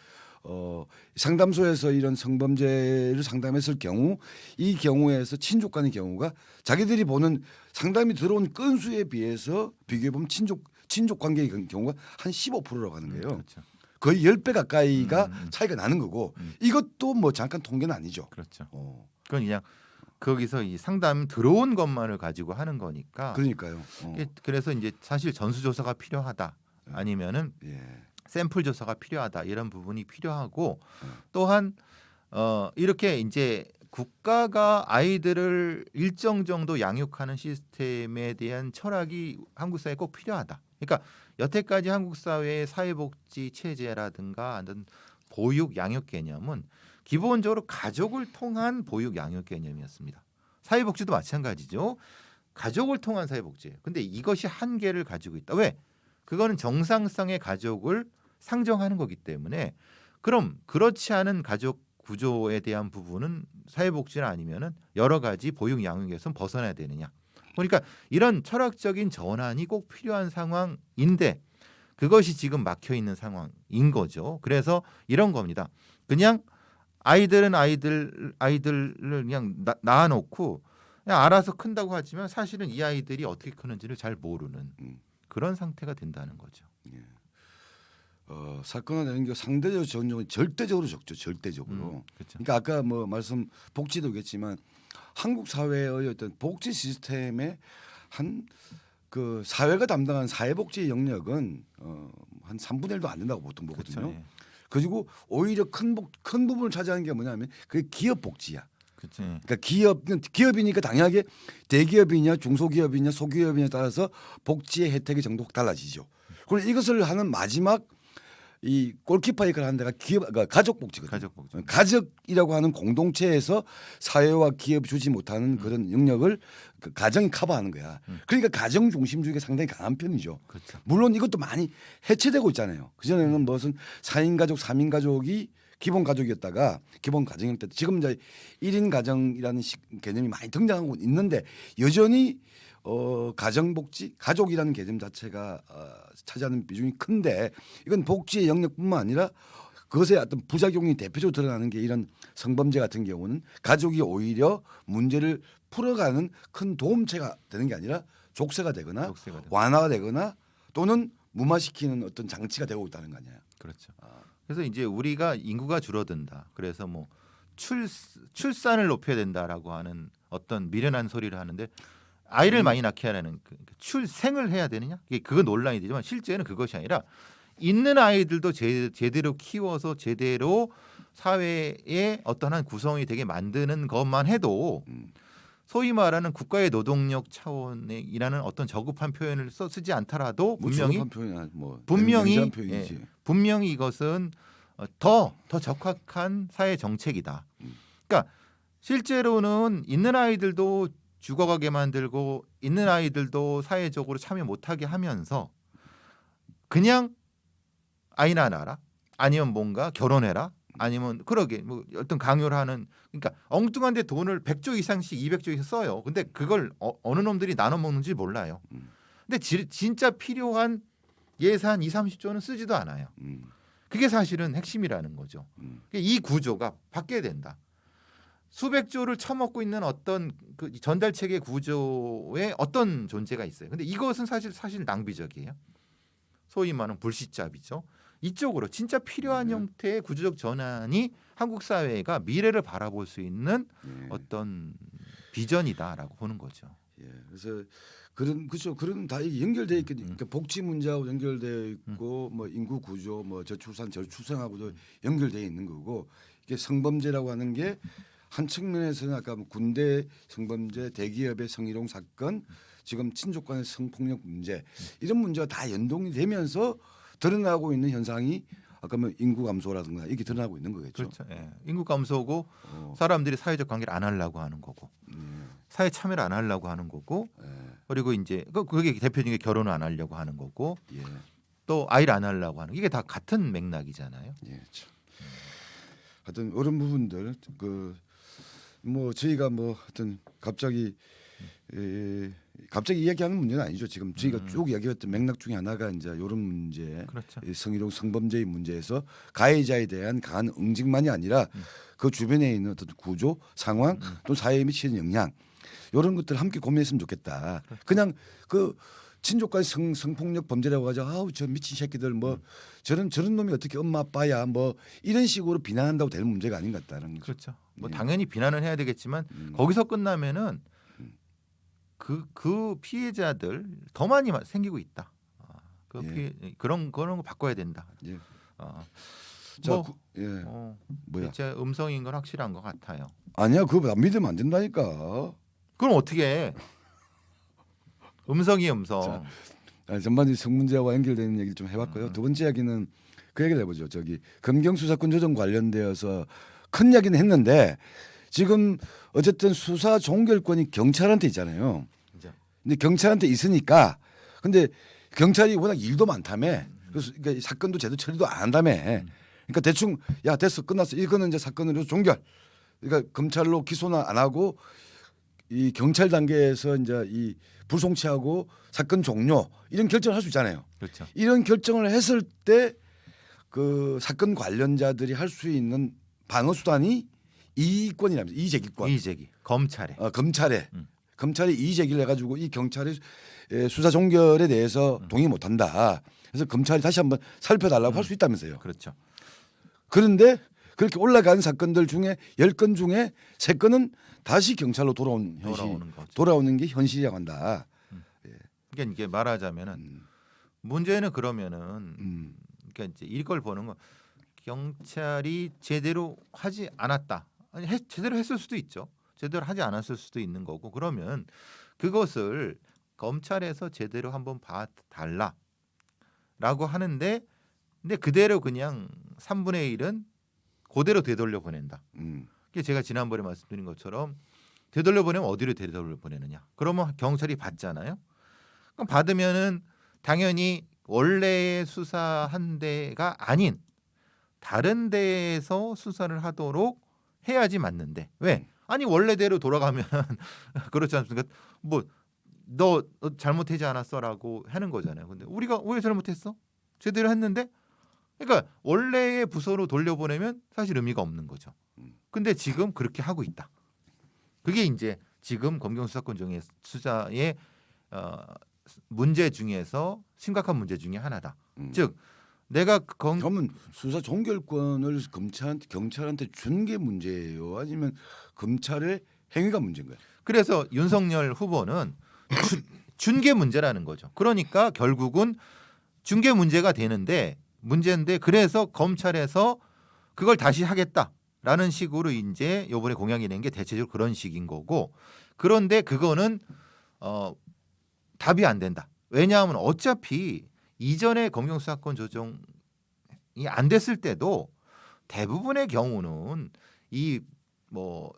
상담소에서 이런 성범죄를 상담했을 경우 이 경우에서 친족 간의 경우가 자기들이 보는 상담이 들어온 건수에 비해서 비교해 보면 친족 관계의 경우가 한 15%라고 하는 거예요. 그렇죠. 거의 10배 가까이가 차이가 나는 거고 이것도 뭐 잠깐 통계는 아니죠. 그렇죠. 어, 그건 그냥 거기서 이 상담 들어온 것만을 가지고 하는 거니까. 그러니까요. 그래서 이제 사실 전수조사가 필요하다. 아니면은 예. 샘플 조사가 필요하다. 이런 부분이 필요하고 또한 이렇게 이제 국가가 아이들을 일정 정도 양육하는 시스템에 대한 철학이 한국 사회에 꼭 필요하다. 그러니까 여태까지 한국 사회의 사회복지 체제라든가 하는 보육 양육 개념은 기본적으로 가족을 통한 보육 양육 개념이었습니다. 사회복지도 마찬가지죠. 가족을 통한 사회복지예요. 근데 이것이 한계를 가지고 있다. 왜? 그거는 정상성의 가족을 상정하는 거기 때문에 그럼 그렇지 않은 가족 구조에 대한 부분은 사회복지는 아니면은 여러 가지 보육 양육에서 벗어나야 되느냐. 그러니까 이런 철학적인 전환이 꼭 필요한 상황인데 그것이 지금 막혀 있는 상황인 거죠. 그래서 이런 겁니다. 그냥 아이들은 아이들을 그냥 낳아놓고 그냥 알아서 큰다고 하지만 사실은 이 아이들이 어떻게 크는지를 잘 모르는 그런 상태가 된다는 거죠. 사건화 되는 게 상대적으로 적은 경우는 절대적으로 적죠. 절대적으로. 그렇죠. 그러니까 아까 뭐 말씀 복지도겠지만 한국 사회의 어떤 복지 시스템의 한 그 사회가 담당한 사회복지 영역은 한 3분의 1도 안 된다고 보통 보거든요. 그렇죠. 예. 그리고 오히려 큰 부분을 차지하는 게 뭐냐면 그게 기업 복지야. 그렇죠. 그러니까 기업이니까 당연하게 대기업이냐 중소기업이냐 소기업이냐에 따라서 복지의 혜택의 정도가 달라지죠. 그리고 이것을 하는 마지막 이 골키퍼 역할을 하는 데가 그러니까 가족 복지거든요. 가족 복지. 가족이라고 하는 공동체에서 사회와 기업이 주지 못하는 그런 영역을 그 가정이 커버하는 거야. 그러니까 가정 중심주의가 상당히 강한 편이죠. 그렇죠. 물론 이것도 많이 해체되고 있잖아요. 그전에는 무슨 4인 가족, 3인 가족이 기본 가족이었다가 기본 가정이었다. 지금 이제 1인 가정이라는 개념이 많이 등장하고 있는데 여전히 가정복지, 가족이라는 개념 자체가 차지하는 비중이 큰데 이건 복지의 영역뿐만 아니라 그것의 어떤 부작용이 대표적으로 드러나는 게 이런 성범죄 같은 경우는 가족이 오히려 문제를 풀어가는 큰 도움체가 되는 게 아니라 족쇄가 되거나 족쇄가 되고. 완화가 되거나 또는 무마시키는 어떤 장치가 되고 있다는 거 아니에요. 그렇죠. 그래서 이제 우리가 인구가 줄어든다. 그래서 뭐 출산을 높여야 된다라고 하는 어떤 미련한 소리를 하는데 아이를 많이 낳게 하라는 출생을 해야 되느냐? 그건 논란이 되지만 실제는 그것이 아니라 있는 아이들도 제대로 키워서 제대로 사회의 어떤 한 구성이 되게 만드는 것만 해도 소위 말하는 국가의 노동력 차원이라는 어떤 저급한 표현을 쓰지 않더라도 분명히 분명히 이것은 더 적합한 사회 정책이다. 그러니까 실제로는 있는 아이들도 죽어가게 만들고 있는 아이들도 사회적으로 참여 못하게 하면서 그냥 아이나 낳아라 아니면 뭔가 결혼해라 아니면 그러게 뭐 어떤 강요를 하는 그러니까 엉뚱한 데 돈을 100조 이상씩 200조 이상 써요. 근데 그걸 어느 놈들이 나눠 먹는지 몰라요. 근데 진짜 필요한 예산 2, 30조는 쓰지도 않아요. 그게 사실은 핵심이라는 거죠. 이 구조가 바뀌어야 된다. 수백 조를 처먹고 있는 어떤 그 전달 체계 구조에 어떤 존재가 있어요. 근데 이것은 사실 낭비적이에요. 소위 말하는 불시잡이죠. 이쪽으로 진짜 필요한 형태의 구조적 전환이 한국 사회가 미래를 바라볼 수 있는 어떤 비전이다라고 보는 거죠. 예, 그래서 그런 다 연결돼 있거든요. 그러니까 복지 문제하고 연결돼 있고 뭐 인구 구조, 뭐 저출산 저출생하고도 연결돼 있는 거고 이게 성범죄라고 하는 게 한 측면에서는 아까 뭐 군대 성범죄, 대기업의 성희롱 사건, 지금 친족 간의 성폭력 문제 이런 문제가 다 연동이 되면서 드러나고 있는 현상이 아까 뭐 인구 감소라든가 이게 드러나고 있는 거겠죠. 그렇죠. 예. 인구 감소고 사람들이 사회적 관계를 안 하려고 하는 거고 사회 참여를 안 하려고 하는 거고 그리고 이제 그게 대표적인 게 결혼을 안 하려고 하는 거고 또 아이를 안 하려고 하는 이게 다 같은 맥락이잖아요. 예, 참. 하여튼 이런 부분들 뭐 저희가 뭐 어떤 갑자기 이야기하는 문제는 아니죠. 지금 저희가 쭉 이야기했던 맥락 중에 하나가 이제 이런 문제, 그렇죠. 이 성희롱 성범죄의 문제에서 가해자에 대한 강한 응징만이 아니라 그 주변에 있는 어떤 구조, 상황, 또 사회에 미치는 영향 이런 것들 을 함께 고민했으면 좋겠다. 그냥 그 친족간 성폭력 범죄라고 하죠. 아우 저 미친 새끼들 뭐 저런 놈이 어떻게 엄마 아빠야 뭐 이런 식으로 비난한다고 되는 문제가 아닌 것 같다는 거죠. 그렇죠. 뭐 예. 당연히 비난을 해야 되겠지만 거기서 끝나면은 그 피해자들 더 많이 생기고 있다. 그런 거 바꿔야 된다. 예. 뭐, 예. 뭐야? 대체 음성인 건 확실한 것 같아요. 아니야 그거 안 믿으면 안 된다니까. 그럼 어떻게 해? 음성이 음성. 자, 전반적인 성문제와 연결되는 얘기를 좀 해봤고요. 두 번째 이야기는 그 얘기를 해보죠. 저기 검경 수사권 조정 관련되어서 큰 이야기는 했는데 지금 어쨌든 수사 종결권이 경찰한테 있잖아요. 근데 경찰한테 있으니까 근데 경찰이 워낙 일도 많다며 그래서 그러니까 사건도 제대로 처리도 안 한다며 그러니까 대충 야 됐어 끝났어 이거는 이제 사건으로 종결 그러니까 검찰로 기소는 안 하고 이 경찰 단계에서 이제 이 불송치하고 사건 종료 이런 결정을 할 수 있잖아요. 그렇죠. 이런 결정을 했을 때 그 사건 관련자들이 할 수 있는 방어 수단이 이의권이라면서 이의제기권. 이의제기. 검찰에. 검찰이 이의제기를 해가지고 이 경찰의 수사 종결에 대해서 동의 못한다. 그래서 검찰이 다시 한번 살펴달라고 할 수 있다면서요. 그렇죠. 그런데 그렇게 올라간 사건들 중에 10건 중에 3건은 다시 경찰로 돌아오는 게 현실이라고 한다. 그러니까 이게 말하자면은 문제는 그러면은 그러니까 이제 이걸 보는 건 경찰이 제대로 하지 않았다. 아니 제대로 했을 수도 있죠. 제대로 하지 않았을 수도 있는 거고 그러면 그것을 검찰에서 제대로 한번 봐달라라고 하는데 근데 그대로 그냥 3분의 1은 그대로 되돌려 보낸다. 그게 제가 지난번에 말씀드린 것처럼 되돌려 보내면 어디로 되돌려 보내느냐? 그러면 경찰이 받잖아요. 그럼 받으면은 당연히 원래의 수사한 데가 아닌 다른 데에서 수사를 하도록 해야지 맞는데 왜? 아니 원래대로 돌아가면 그렇지 않습니까? 뭐 너 잘못하지 않았어라고 하는 거잖아요. 근데 우리가 왜 잘못했어? 제대로 했는데 그러니까 원래의 부서로 돌려보내면 사실 의미가 없는 거죠. 근데 지금 그렇게 하고 있다. 그게 이제 지금 검경 수사권 중에 수사의 문제 중에서 심각한 문제 중에 하나다. 즉 내가 그러면 수사 종결권을 경찰한테 준 게 문제예요? 아니면 검찰의 행위가 문제인 거예요? 그래서 윤석열 후보는 준 게 문제라는 거죠. 그러니까 결국은 준 게 문제인데 그래서 검찰에서 그걸 다시 하겠다라는 식으로 이제 이번에 공약이 낸 게 대체적으로 그런 식인 거고 그런데 그거는 답이 안 된다. 왜냐하면 어차피 이전에 검경 수사권 조정이 안 됐을 때도 대부분의 경우는 이 뭐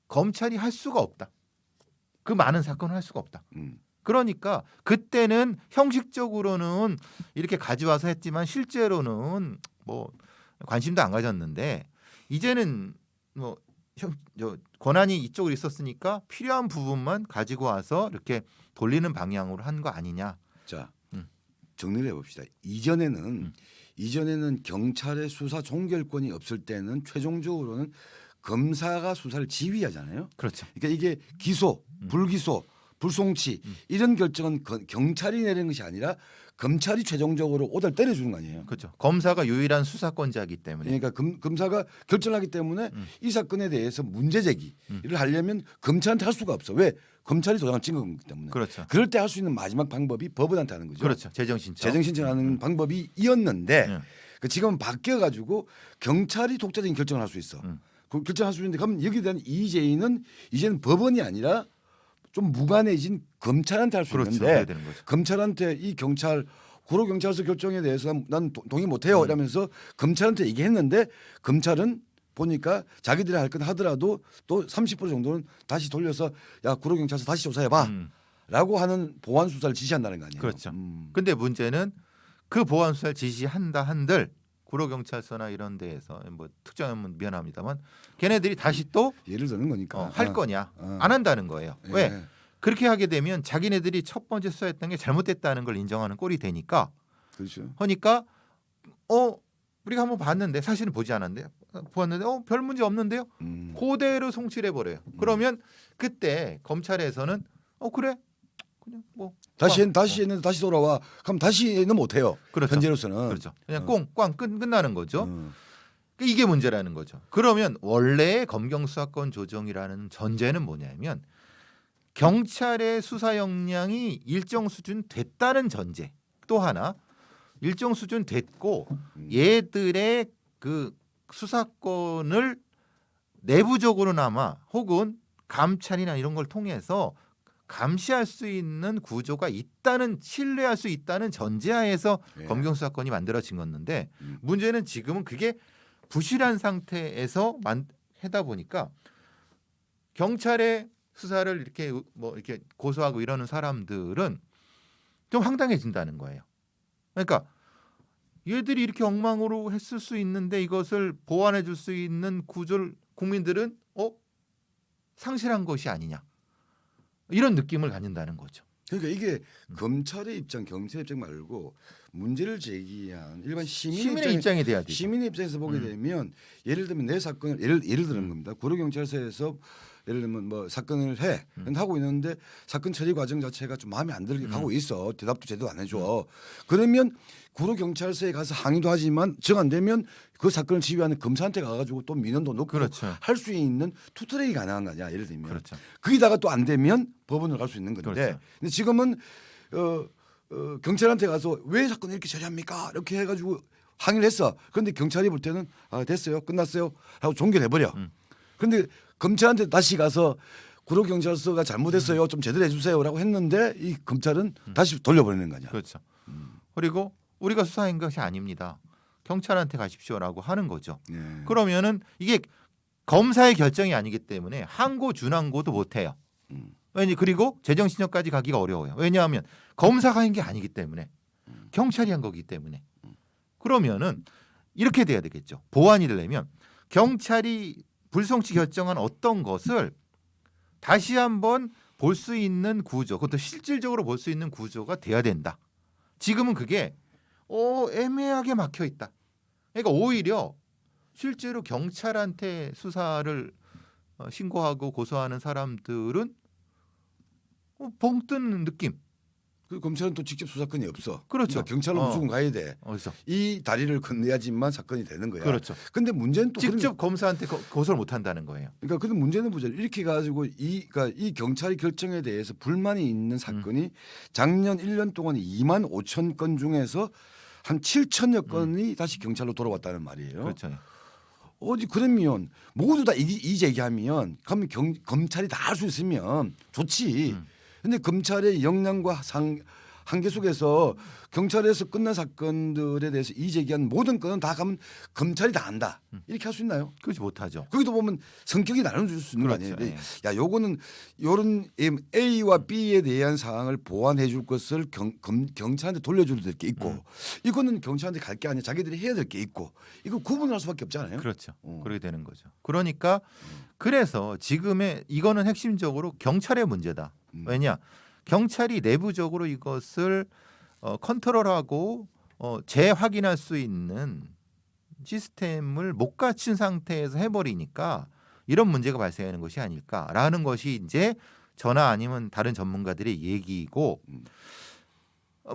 검찰이 할 수가 없다. 그 많은 사건을 할 수가 없다. 그러니까 그때는 형식적으로는 이렇게 가져와서 했지만 실제로는 뭐 관심도 안 가졌는데 이제는 뭐 권한이 이쪽으로 있었으니까 필요한 부분만 가지고 와서 이렇게 돌리는 방향으로 한 거 아니냐. 자, 정리를 해봅시다. 이전에는 경찰의 수사 종결권이 없을 때는 최종적으로는 검사가 수사를 지휘하잖아요. 그렇죠. 그러니까 이게 기소, 불기소, 불송치 이런 결정은 경찰이 내리는 것이 아니라 검찰이 최종적으로 오다를 때려주는 거 아니에요. 그렇죠. 검사가 유일한 수사권자이기 때문에. 그러니까 검사가 결정하기 때문에 이 사건에 대해서 문제 제기를 하려면 검찰한테 할 수가 없어. 왜? 검찰이 도장을 찍은 거기 때문에. 그렇죠. 그럴 때 할 수 있는 마지막 방법이 법원한테 하는 거죠. 그렇죠. 재정신청. 재정신청하는 방법이 이었는데 그 지금은 바뀌어가지고 경찰이 독자적인 결정을 할 수 있어. 그 결정할 수 있는데 그럼 여기에 대한 이의제의는 이제는 법원이 아니라 좀 무관해진 검찰한테 할 수 그렇죠. 있는데 되는 거죠. 검찰한테 이 경찰 구로경찰서 결정에 대해서 난 동의 못해요 이러면서 검찰한테 얘기했는데 검찰은 보니까 자기들이 할 건 하더라도 또 30% 정도는 다시 돌려서 야 구로경찰서 다시 조사해봐 라고 하는 보완 수사를 지시한다는 거 아니에요. 그렇죠. 근데 문제는 그 보완 수사를 지시한다 한들 구로경찰서나 이런 데에서 뭐 특정하면 미안합니다만 걔네들이 다시 또 예를 드는 거니까. 할 거냐 어. 안 한다는 거예요. 예. 왜? 그렇게 하게 되면 자기네들이 첫 번째 수사했던 게 잘못됐다는 걸 인정하는 꼴이 되니까 그렇죠. 하니까 우리가 한번 봤는데 사실은 보지 않았는데 보았는데 별 문제 없는데요. 그대로 송치를 해버려요. 그러면 그때 검찰에서는 그래 그냥 뭐 다시 했는데 다시 돌아와. 그럼 다시는 못 해요. 그렇죠. 현재로서는. 그렇죠. 그냥 꽁꽝 끝나는 거죠. 어. 이게 문제라는 거죠. 그러면 원래의 검경 수사권 조정이라는 전제는 뭐냐면 경찰의 수사 역량이 일정 수준 됐다는 전제. 또 하나 일정 수준 됐고 얘들의 그 수사권을 내부적으로나마 혹은 감찰이나 이런 걸 통해서 감시할 수 있는 구조가 있다는 신뢰할 수 있다는 전제하에서 예. 검경 수사권이 만들어진 건데 문제는 지금은 그게 부실한 상태에서 하다 보니까 경찰의 수사를 이렇게 뭐 이렇게 고소하고 이러는 사람들은 좀 황당해진다는 거예요. 그러니까 얘들이 이렇게 엉망으로 했을 수 있는데 이것을 보완해 줄 수 있는 구조를 국민들은 상실한 것이 아니냐 이런 느낌을 갖는다는 거죠. 그러니까 이게 검찰의 입장, 경찰의 입장 말고 문제를 제기한 일반 시민의 입장이 돼야 되죠. 시민의 입장에서 보게 되면 예를 들면 내 사건을 예를 드는 겁니다. 구로경찰서에서 예를 들면 뭐 사건을 하고 있는데 사건 처리 과정 자체가 좀 마음에 안 들게 가고 있어. 대답도 제대로 안 해줘. 그러면 구로경찰서에 가서 항의도 하지만 정 안 되면 그 사건을 지휘하는 검사한테 가가지고 또 민원도 넣고 그렇죠. 할 수 있는 투트랙이 가능한 거냐. 예를 들면. 그렇죠. 거기다가 또 안 되면 법원으로 갈 수 있는 건데. 그렇죠. 근데 지금은 경찰한테 가서 왜 사건을 이렇게 처리합니까? 이렇게 해가지고 항의를 했어. 그런데 경찰이 볼 때는 됐어요, 끝났어요 하고 종결해버려. 그런데 검찰한테 다시 가서 구로경찰서가 잘못했어요, 좀 제대로 해주세요라고 했는데 이 검찰은 다시 돌려보내는 거냐. 그렇죠. 그리고 우리가 수사한 것이 아닙니다. 경찰한테 가십시오라고 하는 거죠. 예. 그러면은 이게 검사의 결정이 아니기 때문에 항고 준항고도 못 해요. 그리고 재정신청까지 가기가 어려워요. 왜냐하면 검사가 한 게 아니기 때문에 경찰이 한 거기 때문에 그러면은 이렇게 돼야 되겠죠. 보완이 되려면 경찰이 불송치 결정한 어떤 것을 다시 한번 볼 수 있는 구조, 그것도 실질적으로 볼 수 있는 구조가 돼야 된다. 지금은 그게 애매하게 막혀 있다. 그러니까 오히려 실제로 경찰한테 수사를 신고하고 고소하는 사람들은 벙 뜨는 느낌. 그 검찰은 또 직접 수사권이 없어. 그렇죠. 그러니까 경찰로 무조건 가야 돼. 어디서? 이 다리를 건너야지만 사건이 되는 거야. 그렇죠. 근데 문제는 또 직접 검사한테 고소를 못 한다는 거예요. 그러니까 근데 문제는 뭐죠? 이렇게 가지고 그러니까 이 경찰의 결정에 대해서 불만이 있는 사건이 작년 1년 동안 2만 5천 건 중에서 한 7천여 건이 다시 경찰로 돌아왔다는 말이에요. 그렇죠. 어디 그러면 모두 다 이 제기하면 그러면 검찰이 다 할 수 있으면 좋지. 근데 검찰의 역량과 한계 속에서 경찰에서 끝난 사건들에 대해서 이 제기한 모든 건은 다 가면 검찰이 다 한다. 이렇게 할 수 있나요? 그렇지 못하죠. 거기도 보면 성격이 나눠줄 수 있는 그렇죠. 거 아니에요. 야, 요거는 요런 A와 B에 대한 사항을 보완해 줄 것을 경찰한테 돌려줘야 될 게 있고 이거는 경찰한테 갈 게 아니라 자기들이 해야 될 게 있고 이거 구분할 수밖에 없잖아요. 그렇죠. 그렇게 되는 거죠. 그러니까 그래서 지금의 이거는 핵심적으로 경찰의 문제다. 왜냐? 경찰이 내부적으로 이것을 컨트롤하고 재확인할 수 있는 시스템을 못 갖춘 상태에서 해버리니까 이런 문제가 발생하는 것이 아닐까라는 것이 이제 저나 아니면 다른 전문가들의 얘기이고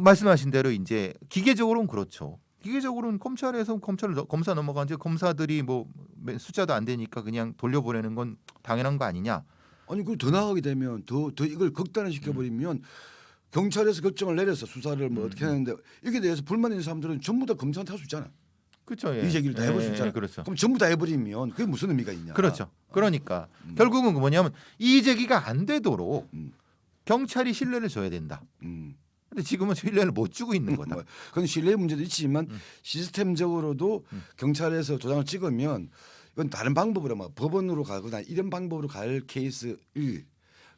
말씀하신 대로 이제 기계적으로는 그렇죠. 기계적으로는 검찰에서 검사 넘어간 이제 검사들이 뭐 숫자도 안 되니까 그냥 돌려보내는 건 당연한 거 아니냐. 아니 그리고 더 나가게 되면 더 이걸 극단화 시켜버리면 경찰에서 결정을 내려서 수사를 뭐 어떻게 하는데 이게 대해서 불만 있는 사람들은 전부 다 검사한테 할 수 있잖아. 그렇죠. 이 얘기를 다 해볼 수 있잖아. 그렇죠. 그럼 전부 다 해버리면 그게 무슨 의미가 있냐. 그렇죠. 그러니까 결국은 뭐냐면 이 제기가 안 되도록 경찰이 신뢰를 줘야 된다. 근데 지금은 신뢰를 못 주고 있는 거다. 그건 신뢰의 문제도 있지만 시스템적으로도 경찰에서 도장을 찍으면 이건 다른 방법으로 막 법원으로 가거나 이런 방법으로 갈 케이스 1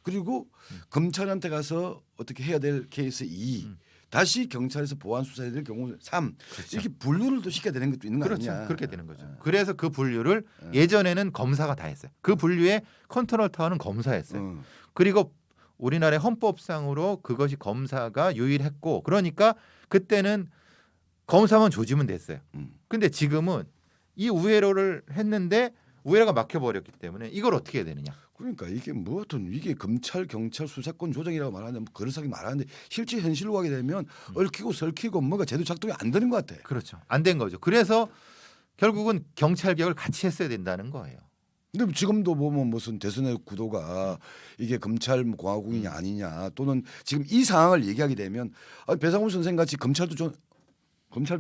그리고 검찰한테 가서 어떻게 해야 될 케이스 2 다시 경찰에서 보안 수사해야 될 경우 3 그렇죠. 이렇게 분류를 또 시켜야 되는 것도 있는 거 그렇죠. 아니냐. 그렇게 되는 거죠. 예. 그래서 그 분류를 예. 예전에는 검사가 다 했어요. 그 분류에 컨트롤 타워는 검사했어요. 어. 그리고 우리나라의 헌법상으로 그것이 검사가 유일했고 그러니까 그때는 검사만 조지면 됐어요. 근데 지금은 이 우회로를 했는데 우회로가 막혀버렸기 때문에 이걸 어떻게 해야 되느냐. 그러니까 이게 뭐 어떤 이게 검찰 경찰 수사권 조정이라고 말하는데 뭐 그럴싸하게 말하는데 실제 현실로 가게 되면 얽히고 설키고 뭔가 제도 작동이 안 되는 것 같아. 그렇죠. 안 된 거죠. 그래서 결국은 경찰 개혁을 같이 했어야 된다는 거예요. 근데 지금도 보면 무슨 대선의 구도가 이게 검찰 공화국이냐 아니냐 또는 지금 이 상황을 얘기하게 되면 배상훈 선생 같이 검찰도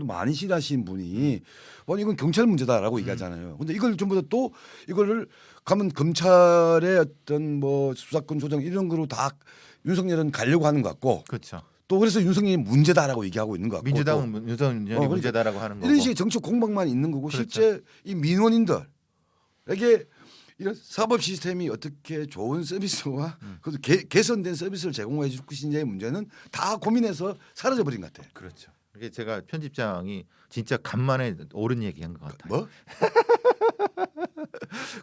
많이 싫어하시는 분이 아니 이건 경찰 문제다라고 얘기하잖아요. 근데 이걸 전부 다 또 이거를 가면 검찰의 어떤 뭐 수사권 조정 이런 거로 다 윤석열은 가려고 하는 것 같고 그렇죠. 또 그래서 윤석열이 문제다라고 얘기하고 있는 것 같고 민주당은 윤석열이 그러니까 문제다라고 하는 거고. 이런 식의 정치 공방만 있는 거고 그렇죠. 실제 이 민원인들에게 이런 사법 시스템이 어떻게 좋은 서비스와 그것도 개선된 서비스를 제공해 줄 것이냐의 문제는 다 고민해서 사라져 버린 것 같아. 그렇죠. 이게 제가 편집장이 진짜 간만에 옳은 얘기한 것 같아요. 뭐?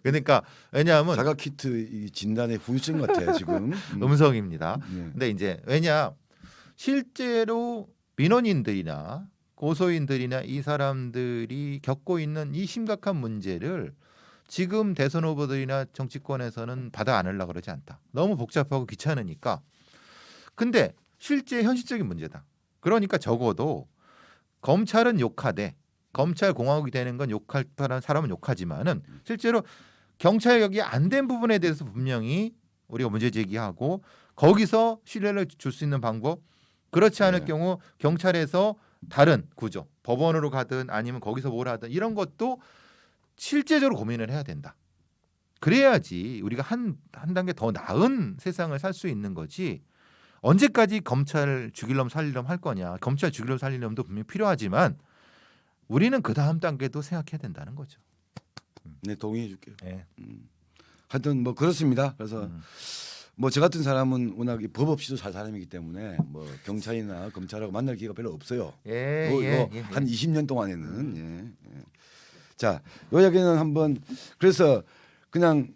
그러니까 왜냐하면 자가 키트 이 진단의 후유증 같아 지금. 음성입니다. 네. 근데 이제 왜냐 실제로 민원인들이나 고소인들이나 이 사람들이 겪고 있는 이 심각한 문제를 지금 대선 후보들이나 정치권에서는 받아 안으려고 그러지 않다. 너무 복잡하고 귀찮으니까. 근데 실제 현실적인 문제다. 그러니까 적어도 검찰은 욕하되 검찰 공화국이 되는 건 욕할 사람은 욕하지만은 실제로 경찰력이 안 된 부분에 대해서 분명히 우리가 문제 제기하고 거기서 신뢰를 줄 수 있는 방법 그렇지 않을 네. 경우 경찰에서 다른 구조 법원으로 가든 아니면 거기서 뭘 하든 이런 것도 실제적으로 고민을 해야 된다. 그래야지 우리가 한 단계 더 나은 세상을 살 수 있는 거지. 언제까지 검찰 죽일놈 살리놈 할 거냐. 검찰 죽일놈 살리놈도 분명히 필요하지만 우리는 그 다음 단계도 생각해야 된다는 거죠. 네 동의해 줄게요. 네. 하여튼 뭐 그렇습니다. 그래서 뭐 저 같은 사람은 워낙 법 없이도 살 사람이기 때문에 뭐 경찰이나 검찰하고 만날 기회가 별로 없어요. 예, 뭐 예, 이거 예, 한 20년 동안에는 예. 자, 요 이야기는 한번 그래서 그냥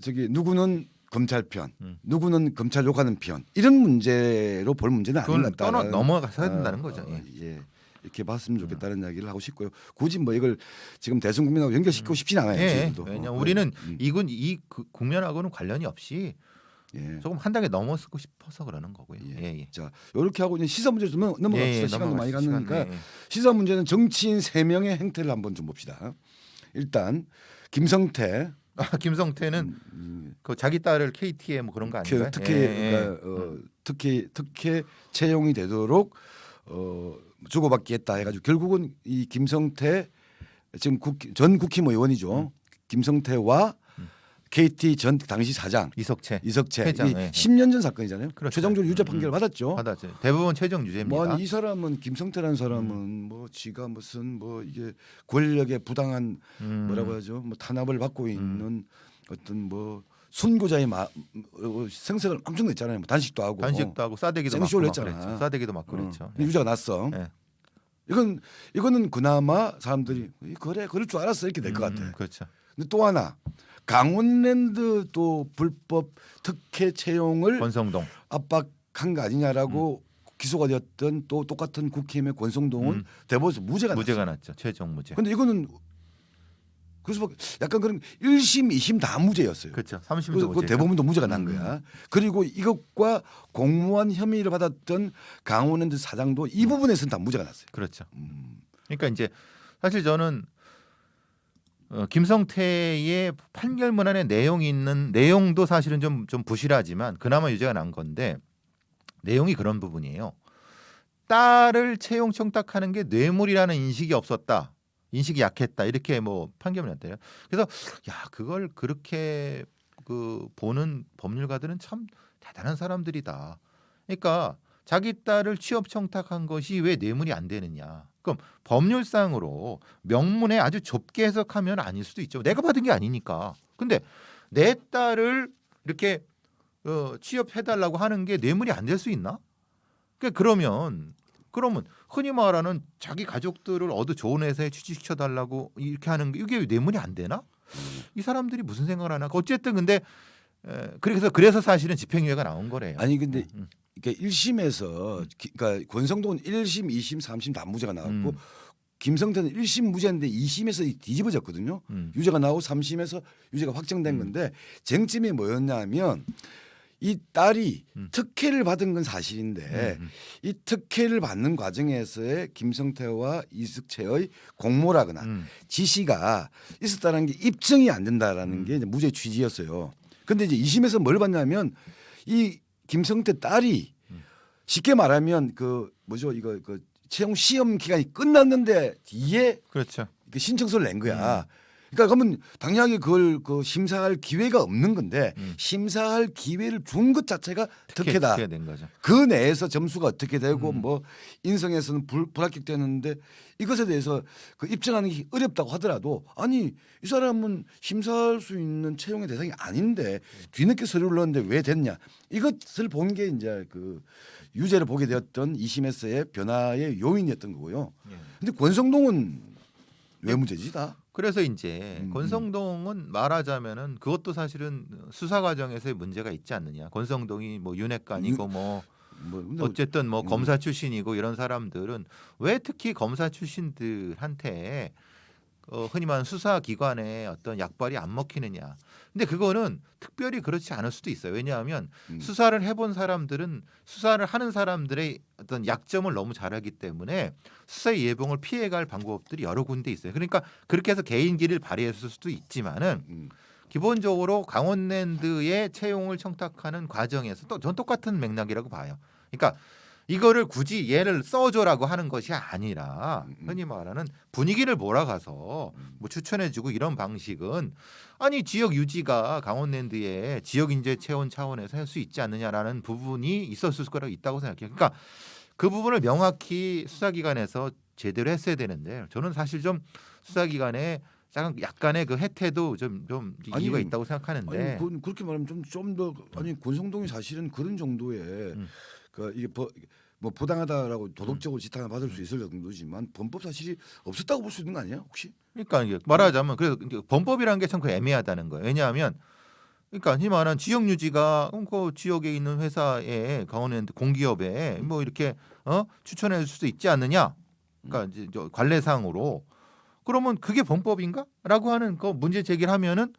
저기 누구는 검찰 편, 누구는 검찰 욕하는 편 이런 문제로 볼 문제는 아닌 것 그건 같다. 넘어가서야 된다는 거죠. 예. 예. 이렇게 봤으면 좋겠다는 이야기를 하고 싶고요. 굳이 뭐 이걸 지금 대선 국민하고 연결시키고 싶진 않아요. 예. 지금도. 왜냐 우리는 이 국면하고는 관련이 없이 예. 조금 한 단계 넘어서고 싶어서 그러는 거고요. 예. 예. 예. 자, 이렇게 하고 이제 시사 문제로 좀 넘어갑시다. 예, 예, 시간도 많이 넘어가시죠. 갔으니까 시간, 예, 예. 시사 문제는 정치인 3명의 행태를 한번 좀 봅시다. 일단 김성태 김성태는 그 자기 딸을 KT에 뭐 그런 거 아닌가요? 특혜 예, 특혜 채용이 되도록 주고받겠다 해가지고 결국은 이 김성태 지금 전 국힘 의원이죠. 김성태와 KT 전 당시 사장 이석채 이석채 회장, 이 예. 10년 전 사건이잖아요. 그렇죠. 최종적으로 유죄 판결을 받았죠. 받았죠. 대부분 최종 유죄입니다. 뭐 아니 이 사람은 김성태라는 사람은 뭐 지가 무슨 뭐 이게 권력에 부당한 뭐라고 하죠? 뭐 탄압을 받고 있는 어떤 뭐 순고자의 생색을 엄청 냈잖아요. 뭐 단식도 하고 단식도 하고 싸대기도 맞고 생쇼를 막 했잖아. 그랬죠. 싸대기도 맞고 그랬죠. 근데 유죄가 났어. 예. 이거는 그나마 사람들이 그래 그럴 줄 알았어 이렇게 될 것 같아. 그렇죠. 근데 또 하나 강원랜드 또 불법 특혜 채용을 권성동 압박한 거 아니냐라고 기소가 되었던 또 똑같은 국힘의 권성동은 대법원에서 무죄가 났죠. 최종 무죄. 근데 이거는 그래서 약간 그런 1심, 2심 다 무죄였어요. 그렇죠. 30도 그래서 그 무죄. 대법원도 무죄가 난 거야. 그리고 이것과 공무원 혐의를 받았던 강원랜드 사장도 이 부분에서는 다 무죄가 났어요. 그렇죠. 그러니까 이제 사실 저는 김성태의 판결문안에 내용이 있는 내용도 사실은 좀 부실하지만 그나마 유죄가 난 건데 내용이 그런 부분이에요. 딸을 채용 청탁하는 게 뇌물이라는 인식이 없었다. 인식이 약했다. 이렇게 뭐 판결이 났대요. 그래서 야 그걸 그렇게 그 보는 법률가들은 참 대단한 사람들이다. 그러니까 자기 딸을 취업 청탁한 것이 왜 뇌물이 안 되느냐. 그럼 법률상으로 명문에 아주 좁게 해석하면 아닐 수도 있죠. 내가 받은 게 아니니까. 근데 내 딸을 이렇게 취업해달라고 하는 게 뇌물이 안 될 수 있나? 그러면 흔히 말하는 자기 가족들을 어디 좋은 회사에 취직시켜 달라고 이렇게 하는 게 이게 뇌물이 안 되나? 이 사람들이 무슨 생각을 하나? 어쨌든 근데 그래서 사실은 집행유예가 나온 거래요. 아니 근데 그러니까 1심에서 그러니까 권성동은 1심, 2심, 3심 다 무죄가 나왔고 김성태는 1심 무죄인데 2심에서 뒤집어졌거든요. 유죄가 나오고 3심에서 유죄가 확정된 건데 쟁점이 뭐였냐면 이 딸이 특혜를 받은 건 사실인데 이 특혜를 받는 과정에서의 김성태와 이숙채의 공모라거나 지시가 있었다는 게 입증이 안 된다라는 게 이제 무죄 취지였어요. 근데 이제 2심에서 뭘 봤냐면 이 김성태 딸이 쉽게 말하면 그 뭐죠 이거 그 채용 시험 기간이 끝났는데 뒤에 그렇죠. 그 신청서를 낸 거야. 그러니까 그러면 당연하게 그걸 그 심사할 기회가 없는 건데 심사할 기회를 준 것 자체가 특혜다. 특혜된 거죠. 그 내에서 점수가 어떻게 되고 뭐 인성에서는 불합격되는데 이것에 대해서 그 입증하는 게 어렵다고 하더라도 아니 이 사람은 심사할 수 있는 채용의 대상이 아닌데 뒤늦게 서류를 넣었는데 왜 됐냐 이것을 본 게 이제 그 유죄를 보게 되었던 2심에서의 변화의 요인이었던 거고요. 근데 권성동은 왜 문제지 다? 그래서 이제 권성동은 말하자면은 그것도 사실은 수사 과정에서의 문제가 있지 않느냐. 권성동이 뭐 윤핵관이고 뭐 근데 어쨌든 뭐 검사 출신이고 이런 사람들은 왜 특히 검사 출신들한테 흔히 말하는 수사기관의 어떤 약발이 안 먹히느냐. 근데 그거는 특별히 그렇지 않을 수도 있어요. 왜냐하면 수사를 해본 사람들은 수사를 하는 사람들의 어떤 약점을 너무 잘 알기 때문에 수사의 예봉을 피해갈 방법들이 여러 군데 있어요. 그러니까 그렇게 해서 개인기를 발휘했을 수도 있지만은 기본적으로 강원랜드의 채용을 청탁하는 과정에서 전 똑같은 맥락이라고 봐요. 그러니까 이거를 굳이 얘를 써줘라고 하는 것이 아니라 흔히 말하는 분위기를 몰아가서 뭐 추천해주고 이런 방식은 아니 지역 유지가 강원랜드의 지역 인재 채원 차원에서 할 수 있지 않느냐라는 부분이 있었을 거라고 있다고 생각해요. 그러니까 그 부분을 명확히 수사기관에서 제대로 했어야 되는데 저는 사실 좀 수사기관에 약간의 그 혜태도 좀 이유가 있다고 생각하는데. 아니, 그렇게 말하면 좀 더 아니 권성동이 사실은 그런 정도의 그 이게 뭐 부당하다라고 도덕적으로 지탄을 받을 수 있을 정도지만 범법 사실이 없었다고 볼 수 있는 거 아니에요 혹시? 그러니까 이게 말하자면 그래서 이제 범법이라는 게 참 애매하다는 거예요. 왜냐하면 그러니까 흔히 말하는 지역 유지가 그 지역에 있는 회사에 강원랜드 공기업에 뭐 이렇게 추천해 줄 수도 있지 않느냐. 그러니까 이제 관례상으로 그러면 그게 범법인가?라고 하는 그 문제 제기를 하면은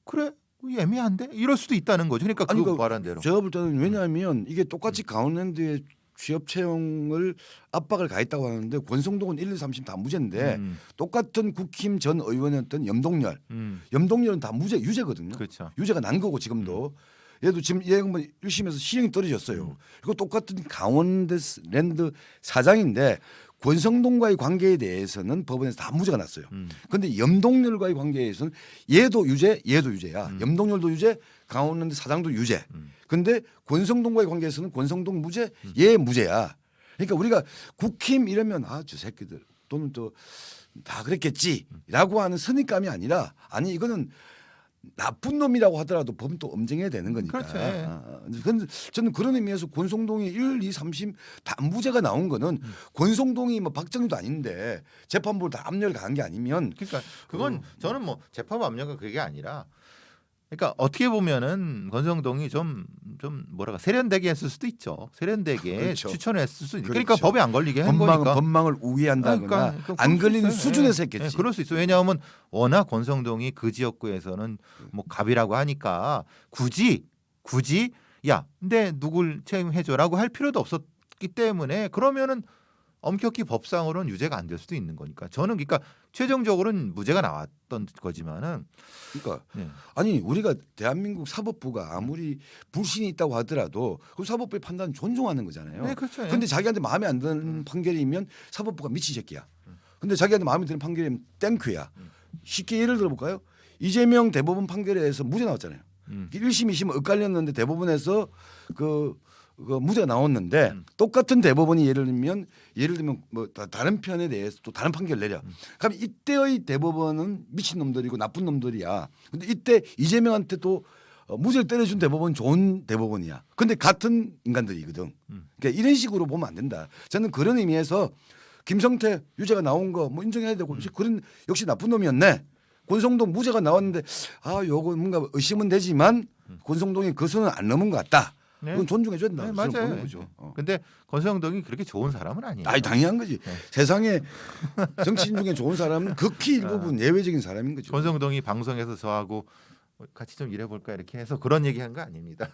그래 애매한데 이럴 수도 있다는 거죠. 그러니까 아니, 그 말한 대로. 제가 볼 때는 왜냐하면 이게 똑같이 강원랜드에 취업 채용을 압박을 가했다고 하는데 권성동은 1, 2, 3심 다 무죄인데 똑같은 국힘 전 의원이었던 염동열은 다 유죄거든요. 그렇죠. 유죄가 난 거고 지금도 얘도 지금 얘 1심에서 시형이 떨어졌어요. 그리고 똑같은 강원랜드 사장인데 권성동과의 관계에 대해서는 법원에서 다 무죄가 났어요. 그런데 염동열과의 관계에서는 얘도 유죄야. 염동열도 유죄, 강원랜드 사장도 유죄. 근데 권성동과의 관계에서는 권성동 무죄, 얘 무죄야. 그러니까 우리가 국힘 이러면 저 새끼들 또는 또 다 그랬겠지라고 하는 선입감이 아니라 아니 이거는 나쁜 놈이라고 하더라도 법은 또 엄정해야 되는 거니까. 그렇죠. 근데 저는 그런 의미에서 권성동이 1, 2, 3심 다 무죄가 나온 거는 권성동이 뭐 박정희도 아닌데 재판부를 다 압력을 가한 게 아니면 그러니까 그건 저는 뭐 재판부 압력은 그게 아니라 그러니까 어떻게 보면은 권성동이 좀 뭐랄까 세련되게 했을 수도 있죠. 세련되게 그렇죠. 추천을 했을 수도 있고. 그렇죠. 그러니까 법에 안 걸리게 한 거니까. 법망을 우회한다거나 안 걸리는 수준에서 했겠지. 그럴 수 있어요. 왜냐하면 워낙 권성동이 그 지역구에서는 뭐 갑이라고 하니까 굳이 야 근데 누굴 채용해줘라고 할 필요도 없었기 때문에 그러면은 엄격히 법상으로는 유죄가 안 될 수도 있는 거니까 저는 그러니까 최종적으로는 무죄가 나왔던 거지만은 그러니까 아니 우리가 대한민국 사법부가 아무리 불신이 있다고 하더라도 그 사법부의 판단은 존중하는 거잖아요. 네, 그렇죠. 근데 자기한테 마음에 안 드는 판결이면 사법부가 미친 새끼야. 근데 자기한테 마음에 드는 판결이면 땡큐야. 쉽게 예를 들어볼까요? 이재명 대법원 판결에서 무죄 나왔잖아요. 1심, 2심 엇갈렸는데 대법원에서 그 무죄가 나왔는데 똑같은 대법원이 예를 들면 뭐 다른 편에 대해서 또 다른 판결을 내려. 그럼 이때의 대법원은 미친 놈들이고 나쁜 놈들이야. 근데 이때 이재명한테 또 무죄를 때려준 대법원 좋은 대법원이야. 근데 같은 인간들이거든. 그러니까 이런 식으로 보면 안 된다. 저는 그런 의미에서 김성태 유죄가 나온 거 뭐 인정해야 되고 그런 역시 나쁜 놈이었네. 권성동 무죄가 나왔는데 요거 뭔가 의심은 되지만 권성동이 그 선은 안 넘은 것 같다. 네. 그건 존중해줘야 된다. 네, 맞아요. 근데 권성동이 그렇게 좋은 사람은 아니에요. 아니 당연한 거지. 네. 세상에 정치인 중에 좋은 사람은 극히 일부분 예외적인 사람인 거죠. 권성동이 방송에서 저하고 같이 좀 일해볼까 이렇게 해서 그런 얘기한 거 아닙니다.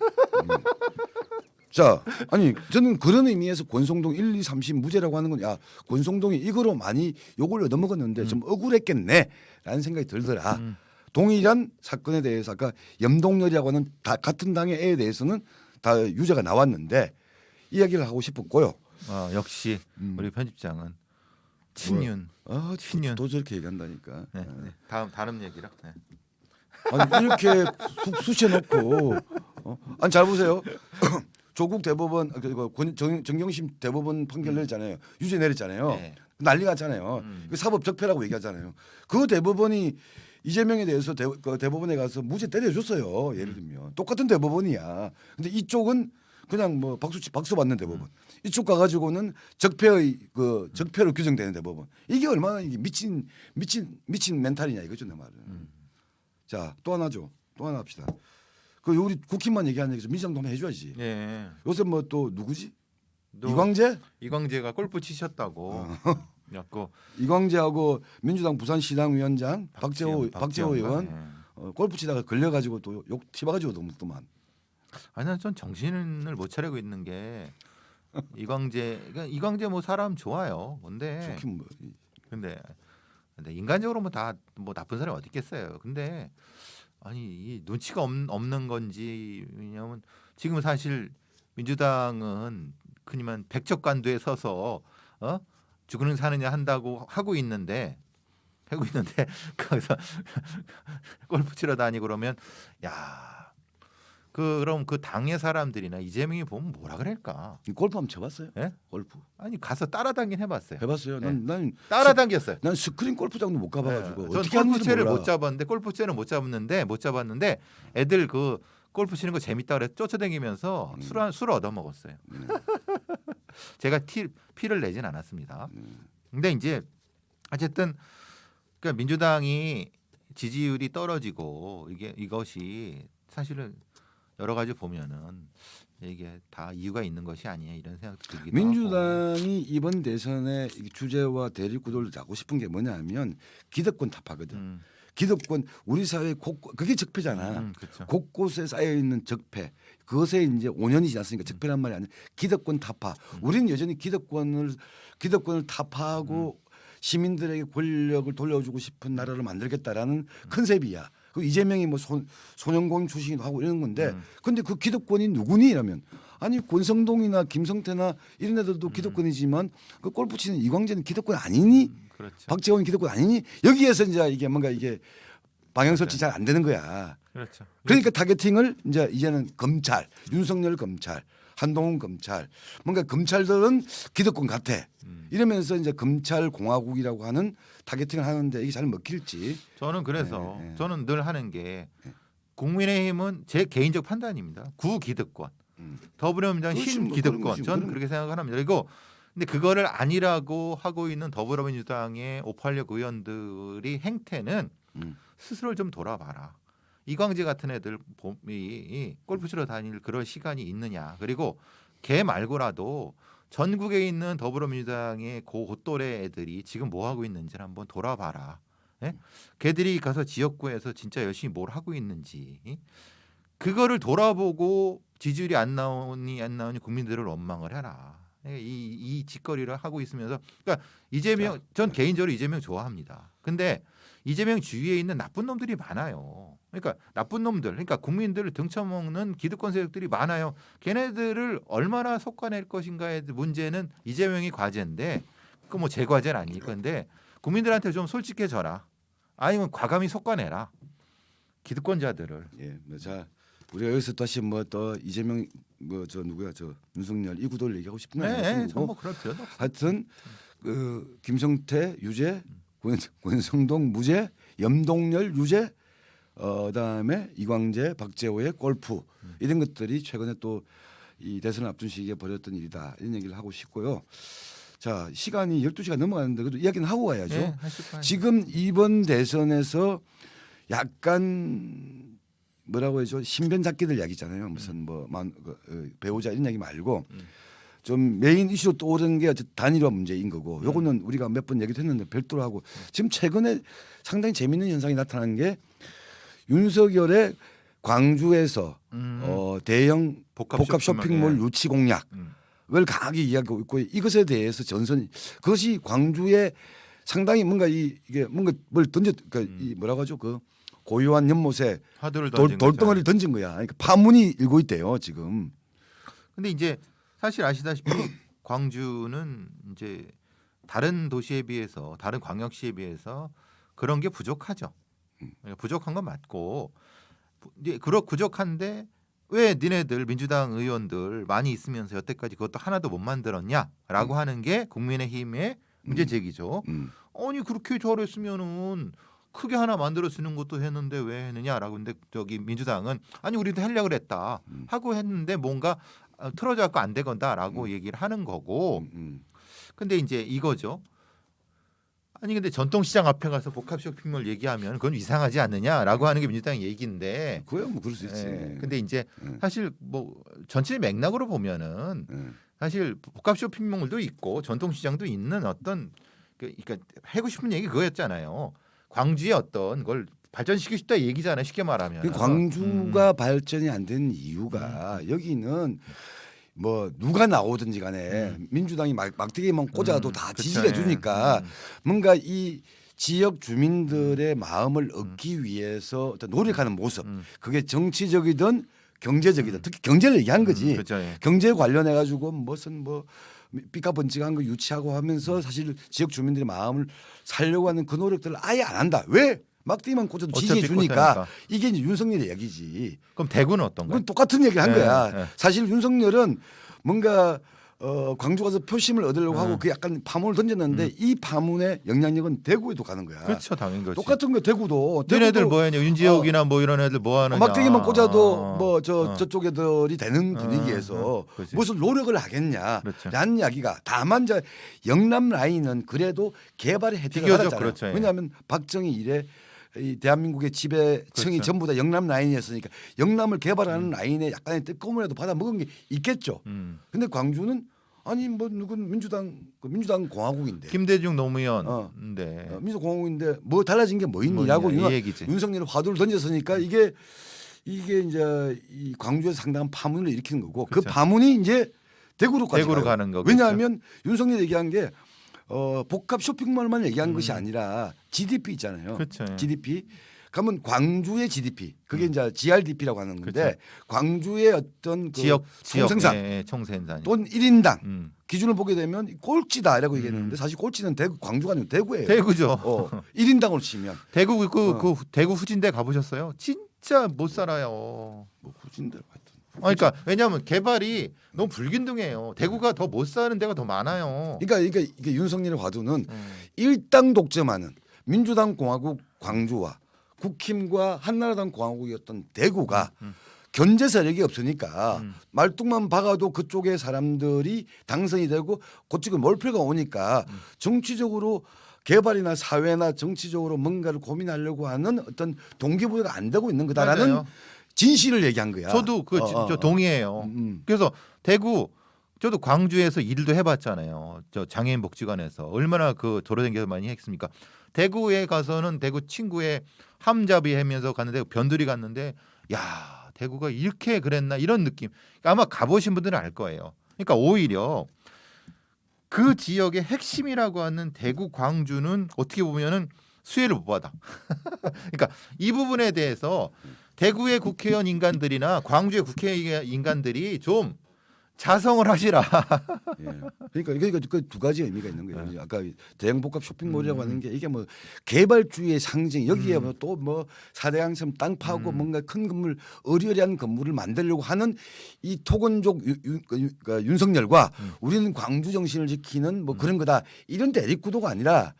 자, 아니 저는 그런 의미에서 권성동 1, 2, 3심 무죄라고 하는 건 야 권성동이 이거로 많이 욕을 얻어먹었는데 좀 억울했겠네라는 생각이 들더라. 동일한 사건에 대해서 아까 염동열이라고 하는 다 같은 당의 애에 대해서는 다 유죄가 나왔는데 이야기를 하고 싶었고요. 역시 우리 편집장은 친윤. 친윤. 또 저렇게 얘기한다니까. 네, 네. 다음 얘기라. 네. 아니 이렇게 훅 쑤셔놓고 아니 잘 보세요. 조국 대법원 그리고 정경심 대법원 판결 내렸잖아요. 유죄 내렸잖아요. 네. 난리 났잖아요. 그 사법 적폐라고 얘기하잖아요. 그 대법원이 이재명에 대해서 대법원에 가서 무죄 때려줬어요. 예를 들면 똑같은 대법원이야. 근데 이쪽은 그냥 뭐 박수 받는 대법원. 이쪽 가가지고는 적폐의 그 적폐로 규정되는 대법원. 이게 얼마나 이게 미친 멘탈이냐 이거죠 내 말은. 자 또 하나죠. 또 하나 합시다. 그 우리 국힘만 얘기하는 얘기죠. 민주당도 한번 해줘야지. 예. 요새 뭐 또 누구지? 또 이광재가 골프 치셨다고. 였고 이광재하고 민주당 부산시당위원장 박재호 의원 네. 골프 치다가 걸려가지고 또 욕 티박아지고 또만. 아니 전 정신을 못 차리고 있는 게 이광재 뭐 사람 좋아요. 근데 인간적으로 뭐 다 뭐 나쁜 사람이 어디 있겠어요. 근데 아니 이 눈치가 없는 건지 왜냐하면 지금 사실 민주당은 그니만 백척간두에 서서 죽는 사느냐 한다고 하고 있는데 거기서 골프 치러 다니고 그러면 야 그럼 그 당의 사람들이나 이재명이 보면 뭐라 그럴까? 골프 한번 쳐봤어요? 예? 골프? 아니 가서 따라다니긴 해봤어요. 해봤어요. 네. 난 따라다녔어요. 난 스크린 골프장도 못 가봐가지고 전 어떻게 하는지 골프채를 몰라. 못 잡았는데 애들 그 골프 치는 거 재밌다 그래 쫓아다니면서 술 얻어 먹었어요. 제가 피를 내진 않았습니다. 근데 이제 어쨌든 그러니까 민주당이 지지율이 떨어지고 이것이 사실은 여러 가지 보면은 이게 다 이유가 있는 것이 아니냐 이런 생각도 들기도 민주당이 하고. 이번 대선의 주제와 대립 구도를 잡고 싶은 게 뭐냐면 기득권 타파거든. 기득권 우리 사회 그게 적폐잖아. 그렇죠. 곳곳에 쌓여 있는 적폐. 그것에 이제 5년이 지났으니까 적폐란 말이 아니라 기득권 타파. 우리는 여전히 기득권을 타파하고 시민들에게 권력을 돌려주고 싶은 나라를 만들겠다라는 컨셉이야. 그 이재명이 뭐 소년공 출신이기도 하고 이러는 건데, 근데 그 기득권이 누구니? 이러면 아니 권성동이나 김성태나 이런 애들도 기득권이지만 그 골프 치는 이광재는 기득권 아니니? 그렇죠. 박재원이 기득권 아니니? 여기에서 이제 이게 뭔가 이게 방향 설치 잘 안 되는 거야. 그렇죠. 그러니까 타겟팅을 이제는 검찰, 윤석열 검찰, 한동훈 검찰, 뭔가 검찰들은 기득권 같아. 이러면서 이제 검찰 공화국이라고 하는 타겟팅을 하는데 이게 잘 먹힐지. 저는 그래서 저는 늘 하는 게 국민의힘은 제 개인적 판단입니다. 구기득권, 더불어민주당 신기득권. 저는 그렇게 생각합니다. 그리고 근데 그거를 아니라고 하고 있는 더불어민주당의 586 의원들이 행태는 스스로를 좀 돌아봐라. 이광재 같은 애들 골프 치러 다닐 그럴 시간이 있느냐. 그리고 걔 말고라도 전국에 있는 더불어민주당의 고또래 애들이 지금 뭐 하고 있는지를 한번 돌아봐라. 예? 걔들이 가서 지역구에서 진짜 열심히 뭘 하고 있는지 그거를 돌아보고 지지율이 안 나오니 국민들을 원망을 해라. 이 짓거리를 하고 있으면서 그러니까 이재명 전 개인적으로 이재명 좋아합니다. 근데 이재명 주위에 있는 나쁜 놈들이 많아요. 그러니까 나쁜 놈들, 그러니까 국민들을 등쳐먹는 기득권 세력들이 많아요. 걔네들을 얼마나 솎아낼 것인가의 문제는 이재명이 과제인데 그 뭐 제 과제는 아닐 건데 국민들한테 좀 솔직해져라. 아니면 과감히 솎아내라. 기득권자들을. 예, 자 우리가 여기서 다시 뭐 또 이재명 뭐 저 누구야 저 윤석열 이 구도를 얘기하고 싶은 건 네, 뭐 그럴 필요도 없어. 하여튼 그 김성태 유죄, 권성동 무죄, 염동열 유죄, 그다음에 이광재, 박재호의 골프 이런 것들이 최근에 또 이 대선을 앞둔 시기에 벌였던 일이다 이런 얘기를 하고 싶고요. 자 시간이 12시가 넘어가는데 그래도 이야기는 하고 가야죠. 네, 하실 거예요. 지금 이번 대선에서 약간 뭐라고 해야죠 신변잡기들 이야기잖아요. 무슨 뭐 배우자 이런 얘기 말고 좀 메인 이슈로 떠오르는 게 단일화 문제인 거고 요거는 우리가 몇 번 얘기도 했는데 별도로 하고 지금 최근에 상당히 재밌는 현상이 나타난 게 윤석열의 광주에서 대형 복합 쇼핑몰 유치 공약을 강하게 이야기하고 있고 이것에 대해서 전선 그것이 광주에 상당히 뭔가 이게 뭔가 뭘 던져 그러니까 이 뭐라고 하죠 그 고요한 연못에 화두를 던진 돌덩어리를 던진 거야. 그러니까 파문이 일고 있대요 지금. 근데 이제 사실 아시다시피 광주는 이제 다른 도시에 비해서 다른 광역시에 비해서 그런 게 부족하죠. 부족한 건 맞고 이제 부족한데 왜 니네들 민주당 의원들 많이 있으면서 여태까지 그것도 하나도 못 만들었냐라고 하는 게 국민의힘의 문제 제기죠. 아니 그렇게 잘했으면은 크게 하나 만들어 주는 것도 했는데 왜 했느냐라고. 근데 저기 민주당은 아니 우리도 하려고 그랬다 하고 했는데 뭔가 틀어져 갖고 안 되건다라고 얘기를 하는 거고. 근데 이제 이거죠. 아니 근데 전통시장 앞에 가서 복합 쇼핑몰 얘기하면 그건 이상하지 않느냐라고 하는 게 민주당 얘기인데. 그야 뭐 그럴 수 있지. 근데 이제 사실 뭐 전체 맥락으로 보면은 사실 복합 쇼핑몰도 있고 전통시장도 있는 어떤 그러니까 하고 싶은 얘기 그거였잖아요. 광주의 어떤 걸 발전시키고 싶다 얘기잖아요. 쉽게 말하면. 그 광주가 발전이 안 되는 이유가 여기는 뭐 누가 나오든지 간에 민주당이 막대기만 꽂아도 다 그쵸. 지지해 주니까 뭔가 이 지역 주민들의 마음을 얻기 위해서 어떤 노력하는 모습 그게 정치적이든 경제적이든 특히 경제를 얘기한 거지. 그렇죠. 예. 경제 관련해 가지고 무슨 뭐 삐까번쩍한 거 유치하고 하면서 사실 지역 주민들의 마음을 살려고 하는 그 노력들을 아예 안 한다. 왜? 막대기만 꽂아도 지지해 주니까 꽂으니까. 이게 이제 윤석열의 얘기지. 그럼 대구는 어떤가요? 그건 똑같은 얘기를 한 네, 거야. 네. 사실 윤석열은 뭔가 광주 가서 표심을 얻으려고 하고 그 약간 파문을 던졌는데 이 파문의 영향력은 대구에도 가는 거야. 그렇죠, 당연히 그렇지. 똑같은 거 대구도. 얘네들 뭐 하냐? 윤지혁이나 뭐 이런 애들 뭐 하느냐? 막대기만 꽂아도 뭐 저쪽 애들이 되는 분위기에서 그렇지. 무슨 노력을 하겠냐라는 그렇죠. 이야기가. 다만 저 영남 라인은 그래도 개발의 혜택을 비교적 받았잖아요. 그렇죠, 예. 왜냐하면 박정희 이래 이 대한민국의 지배층이 그렇죠. 전부 다 영남 라인이었으니까 영남을 개발하는 라인에 약간의 뜨거움이라도 받아 먹은 게 있겠죠. 근데 광주는 아니 뭐 누군 민주당 공화국인데 김대중 노무현인데 민주당 공화국인데 뭐 달라진 게 뭐 있냐고 이 얘기지. 윤석열이 화두를 던졌으니까 이게 이제 이 광주에서 상당한 파문을 일으키는 거고 그 그렇죠. 파문이 이제 대구로까지 대구로 가요. 가는 거겠죠. 왜냐하면 윤석열이 얘기한 게 복합 쇼핑몰만 얘기한 것이 아니라 GDP 있잖아요. 그렇죠. GDP. 그러면 광주의 GDP 그게 이제 GRDP라고 하는 건데 그렇죠. 광주의 어떤 그 지역 총생산 총생산 또는 1인당 기준을 보게 되면 꼴찌다라고 얘기했는데 사실 꼴찌는 대구 광주가 아니고 대구예요. 대구죠. 1인당으로 치면 대구 그 대구 후진대 가보셨어요? 진짜 못 살아요. 뭐 후진대로 하여튼. 그러니까 왜냐하면 개발이 너무 불균등해요. 대구가 더 못 사는 데가 더 많아요. 그러니까 이게 윤석열의 화두는 일당 독점하는 민주당 공화국 광주와 국힘과 한나라당 공화국이었던 대구가 견제 세력이 없으니까 말뚝만 박아도 그쪽의 사람들이 당선이 되고 그쪽에 몰표가 오니까 정치적으로 개발이나 사회나 정치적으로 뭔가를 고민하려고 하는 어떤 동기부여가 안 되고 있는 거다라는 맞아요. 진실을 얘기한 거야. 저도 저 동의해요. 그래서 대구 저도 광주에서 일도 해봤잖아요. 저 장애인 복지관에서 얼마나 그 돌아다녀서 많이 했습니까? 대구에 가서는 대구 친구의 함잡이 하면서 갔는데 변두리 갔는데 야 대구가 이렇게 그랬나 이런 느낌. 아마 가보신 분들은 알 거예요. 그러니까 오히려 그 지역의 핵심이라고 하는 대구 광주는 어떻게 보면은 수혜를 못 받아. 그러니까 이 부분에 대해서 대구의 국회의원 인간들이나 광주의 국회의원 인간들이 좀 자성을 하시라. 예. 그러니까 그 두 가지 의미가 있는 거예요. 아까 대형 복합 쇼핑몰이라고 하는 게 이게 뭐 개발주의의 상징 여기에 또 뭐 사대강처럼 땅 파고 뭔가 큰 건물 어리어리한 건물을 만들려고 하는 이 토건족 그러니까 윤석열과 우리는 광주 정신을 지키는 뭐 그런 거다 이런 대립구도가 아니라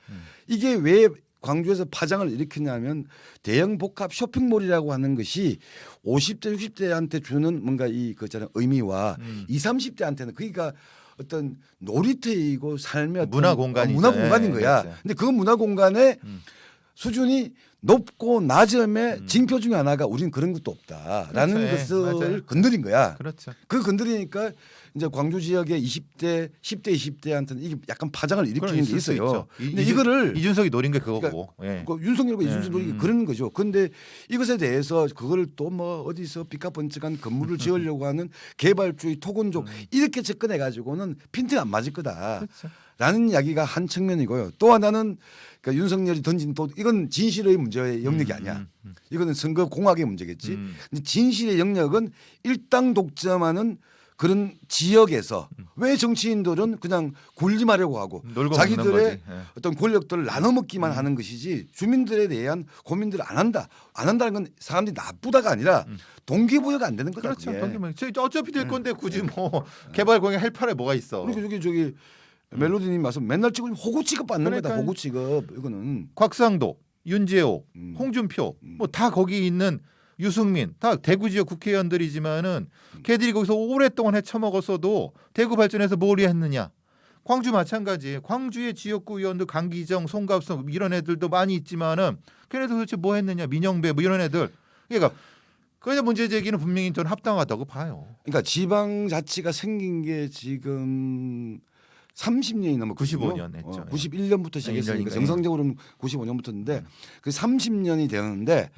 이게 왜 광주에서 파장을 일으켰냐면 대형 복합 쇼핑몰이라고 하는 것이 50대 60대한테 주는 뭔가 이 그잖아 의미와 20, 30대한테는 그러니까 어떤 놀이터이고 삶의 어떤 문화 공간이죠. 문화 공간인 거야. 그렇죠. 근데 그 문화 공간의 수준이 높고 낮음의 징표 중에 하나가 우리는 그런 것도 없다라는 그렇죠. 예, 것을 맞아요. 건드린 거야. 그렇죠. 그 건드리니까 이제 광주 지역의 20대, 10대, 20대한테는 이게 약간 파장을 일으키는 게 있어요. 근데 이거를 이준석이 노린 게 그거고. 예. 그 윤석열과 이준석이 그런 거죠. 그런데 이것에 대해서 그걸 또 뭐 어디서 삐까번쩍한 건물을 지으려고 하는 개발주의 토건족 이렇게 접근해 가지고는 핀트가 안 맞을 거다라는 그렇죠. 이야기가 한 측면이고요. 또 하나는 그러니까 윤석열이 던진 또 이건 진실의 문제의 영역이 아니야. 이거는 선거 공학의 문제겠지. 근데 진실의 영역은 일당 독점하는 그런 지역에서 왜 정치인들은 그냥 군림하려고 하고 놀고 자기들의 먹는 거지. 예. 어떤 권력들을 나눠 먹기만 하는 것이지 주민들에 대한 고민들을 안 한다. 안 한다는 건 사람들이 나쁘다가 아니라 동기부여가 안 되는 거다. 그렇죠. 그게. 동기부여. 어차피 될 건데 굳이 뭐 개발 공약 할 판에 뭐가 있어. 그리고 저기 멜로디님 말씀 맨날 찍으면 호구 취급 받는 거다. 그러니까요. 호구 취급 이거는 곽상도, 윤재호, 홍준표 뭐 다 거기 있는 유승민 다 대구 지역 국회의원들이지만은 걔들이 거기서 오랫동안 헤쳐먹었어도 대구 발전에서 뭘 했느냐. 광주 마찬가지. 광주의 지역구 의원들 강기정, 송갑성 이런 애들도 많이 있지만은 걔네들 도대체 뭐 했느냐. 민영배 뭐 이런 애들. 그러니까 그래서 문제 제기는 분명히 저는 합당하다고 봐요. 그러니까 지방자치가 생긴 게 지금 30년이 넘었거든요. 95년 했죠. 91년부터 시작했으니까 1년인가. 정상적으로는 95년부터인데 그 30년이 되는데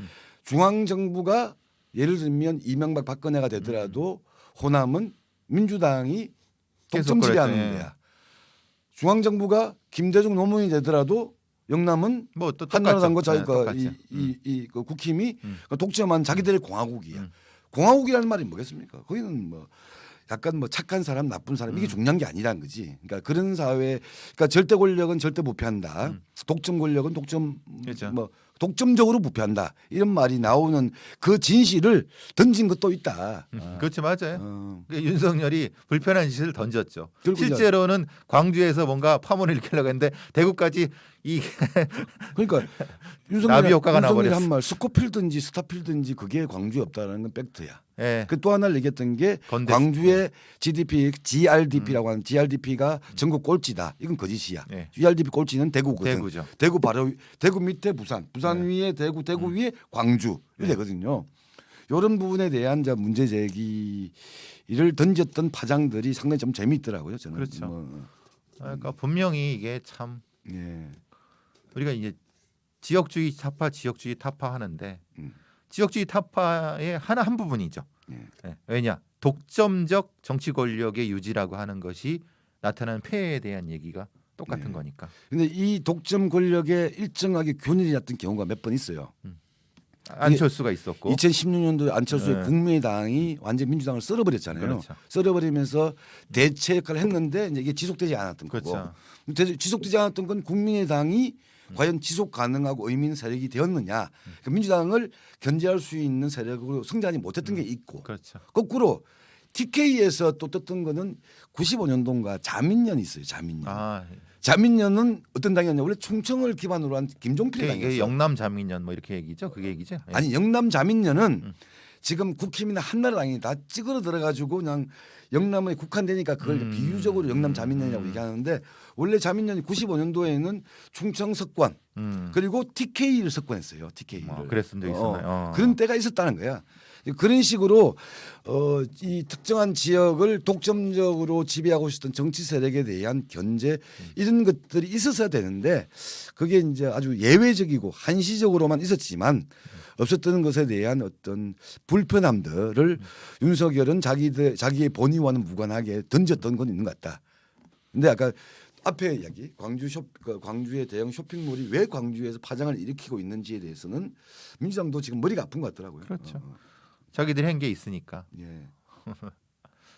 중앙정부가 예를 들면 이명박 박근혜가 되더라도 호남은 민주당이 계속 독점 지배하는 그랬죠. 데야. 중앙정부가 김대중 노무현이 되더라도 영남은 뭐 또 한나라당과 똑같죠. 네, 똑같죠. 그 국힘이 독점한 자기들의 공화국이야. 공화국이라는 말이 뭐겠습니까? 거기는 뭐 약간 뭐 착한 사람, 나쁜 사람 이게 중요한 게 아니라는 거지. 그러니까 그런 사회, 그러니까 절대 권력은 절대 부패한다. 독점 권력은 그렇죠. 뭐 독점적으로 부패한다. 이런 말이 나오는 그 진실을 던진 것도 있다. 그렇지 맞아요. 어. 그러니까 윤석열이 불편한 짓을 던졌죠. 그리고 실제로는 광주에서 뭔가 파문을 일으키려고 했는데 대구까지 이 그러니까 나비 효과가 윤석열이 나버렸어. 한 말 스코필든지 스타필든지 그게 광주에 없다는 건 팩트야. 예. 그 또 하나를 얘기했던 게 건대 광주의 GDP, GRDP라고 하는 GRDP가 전국 꼴찌다. 이건 거짓이야. 예. GRDP 꼴찌는 대구거든. 대구죠. 대구 바로 대구 밑에 부산, 부산 위에 대구, 대구 위에 광주 네. 이렇게 되거든요. 이런 부분에 대한 이제 문제 제기를 던졌던 파장들이 상당히 좀 재미있더라고요. 저는. 그렇죠. 뭐, 그러니까 분명히 이게 참 예. 우리가 이제 지역주의 타파 하는데 지역주의 타파의 한 부분이죠. 예. 왜냐 독점적 정치 권력의 유지라고 하는 것이 나타나는 폐해에 대한 얘기가 똑같은 네. 거니까. 근데 이 독점 권력에 일정하게 균일이 났던 경우가 몇 번 있어요. 안철수가 있었고 2016년도에 안철수의 네. 국민의당이 완전 민주당을 썰어버렸잖아요. 그렇죠. 썰어버리면서 대체 역할을 했는데 이제 이게 지속되지 않았던 거고. 그렇죠. 지속되지 않았던 건 국민의당이 과연 지속 가능하고 의미 있는 세력이 되었느냐. 그러니까 민주당을 견제할 수 있는 세력으로 성장하지 못했던 게 있고. 그렇죠. 거꾸로 TK에서 또 떴던 거는 95년도인가 자민련이 있어요. 자민련. 아, 자민련은 어떤 당이었냐. 원래 충청을 기반으로 한 김종필 그게 당이었어요. 영남 자민련 뭐 이렇게 얘기죠. 그게 얘기죠. 예. 아니 영남 자민련은 지금 국힘이나 한나라당이 다 찌그러 들어가지고 그냥 영남에 국한되니까 그걸 비유적으로 영남 자민련이라고 얘기하는데 원래 자민련이 95년도에는 충청 석관 그리고 TK를 석관했어요. TK를. 그랬은 적이 있었나요? 그런 때가 있었다는 거야. 그런 식으로 이 특정한 지역을 독점적으로 지배하고 있었던 정치 세력에 대한 견제 이런 것들이 있었어야 되는데 그게 이제 아주 예외적이고 한시적으로만 있었지만 없었던 것에 대한 어떤 불편함들을 윤석열은 자기의 본의와는 무관하게 던졌던 건 있는 것 같다. 근데 아까 앞에 이야기 광주의 대형 쇼핑몰이 왜 광주에서 파장을 일으키고 있는지에 대해서는 민주당도 지금 머리가 아픈 것 같더라고요. 그렇죠. 자기들이 한 게 있으니까. 예.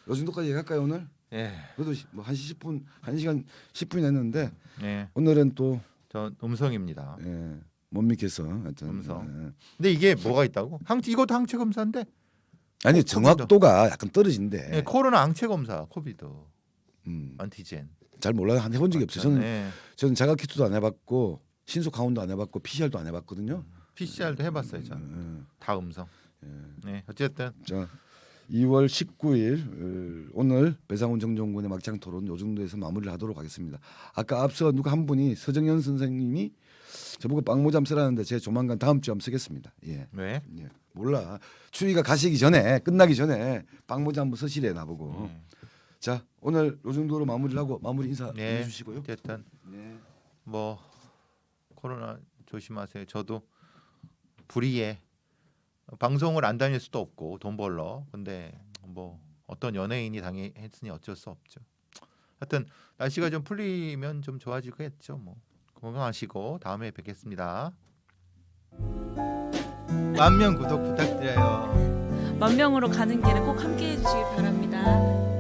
요 정도까지 얘기할까요 오늘? 예. 그래도 뭐 1시 10분 1시간 10분이 됐는데 예. 오늘은 또 저 음성입니다. 예, 못 믿겠어. 하여튼. 음성. 예. 근데 이게 뭐가 있다고? 이것도 항체 검사인데. 아니 정확도가 약간 떨어진대. 예, 코로나 항체 검사, 코비드, 음, 안티젠. 잘 몰라요. 한 해본 적이 없어요. 저는 예. 자가 키트도 안 해봤고 신속 카운도 안 해봤고 PCR도 안 해봤거든요. PCR도 해봤어요, 저는. 다 음성. 네, 어쨌든 자, 2월 19일 오늘 배상훈 정종군의 막장 토론 요 정도에서 마무리를 하도록 하겠습니다. 아까 앞서 누가 한 분이 서정현 선생님이 저보고 빵모잠 쓰라는데 제가 조만간 다음 주에 한번 쓰겠습니다. 예. 왜? 예. 몰라. 추위가 가시기 전에 끝나기 전에 빵모잠 한번 쓰시래 나보고. 자, 오늘 요 정도로 마무리하고 마무리 인사 네, 해주시고요. 어쨌든 네. 뭐 코로나 조심하세요. 저도 불의에 방송을 안 다닐 수도 없고 돈 벌러. 근데 뭐 어떤 연예인이 당했으니 어쩔 수 없죠. 하여튼 날씨가 좀 풀리면 좀 좋아지겠죠. 뭐 건강하시고 다음에 뵙겠습니다. 10,000명 구독 부탁드려요. 10,000명으로 가는 길에 꼭 함께해 주시기 바랍니다.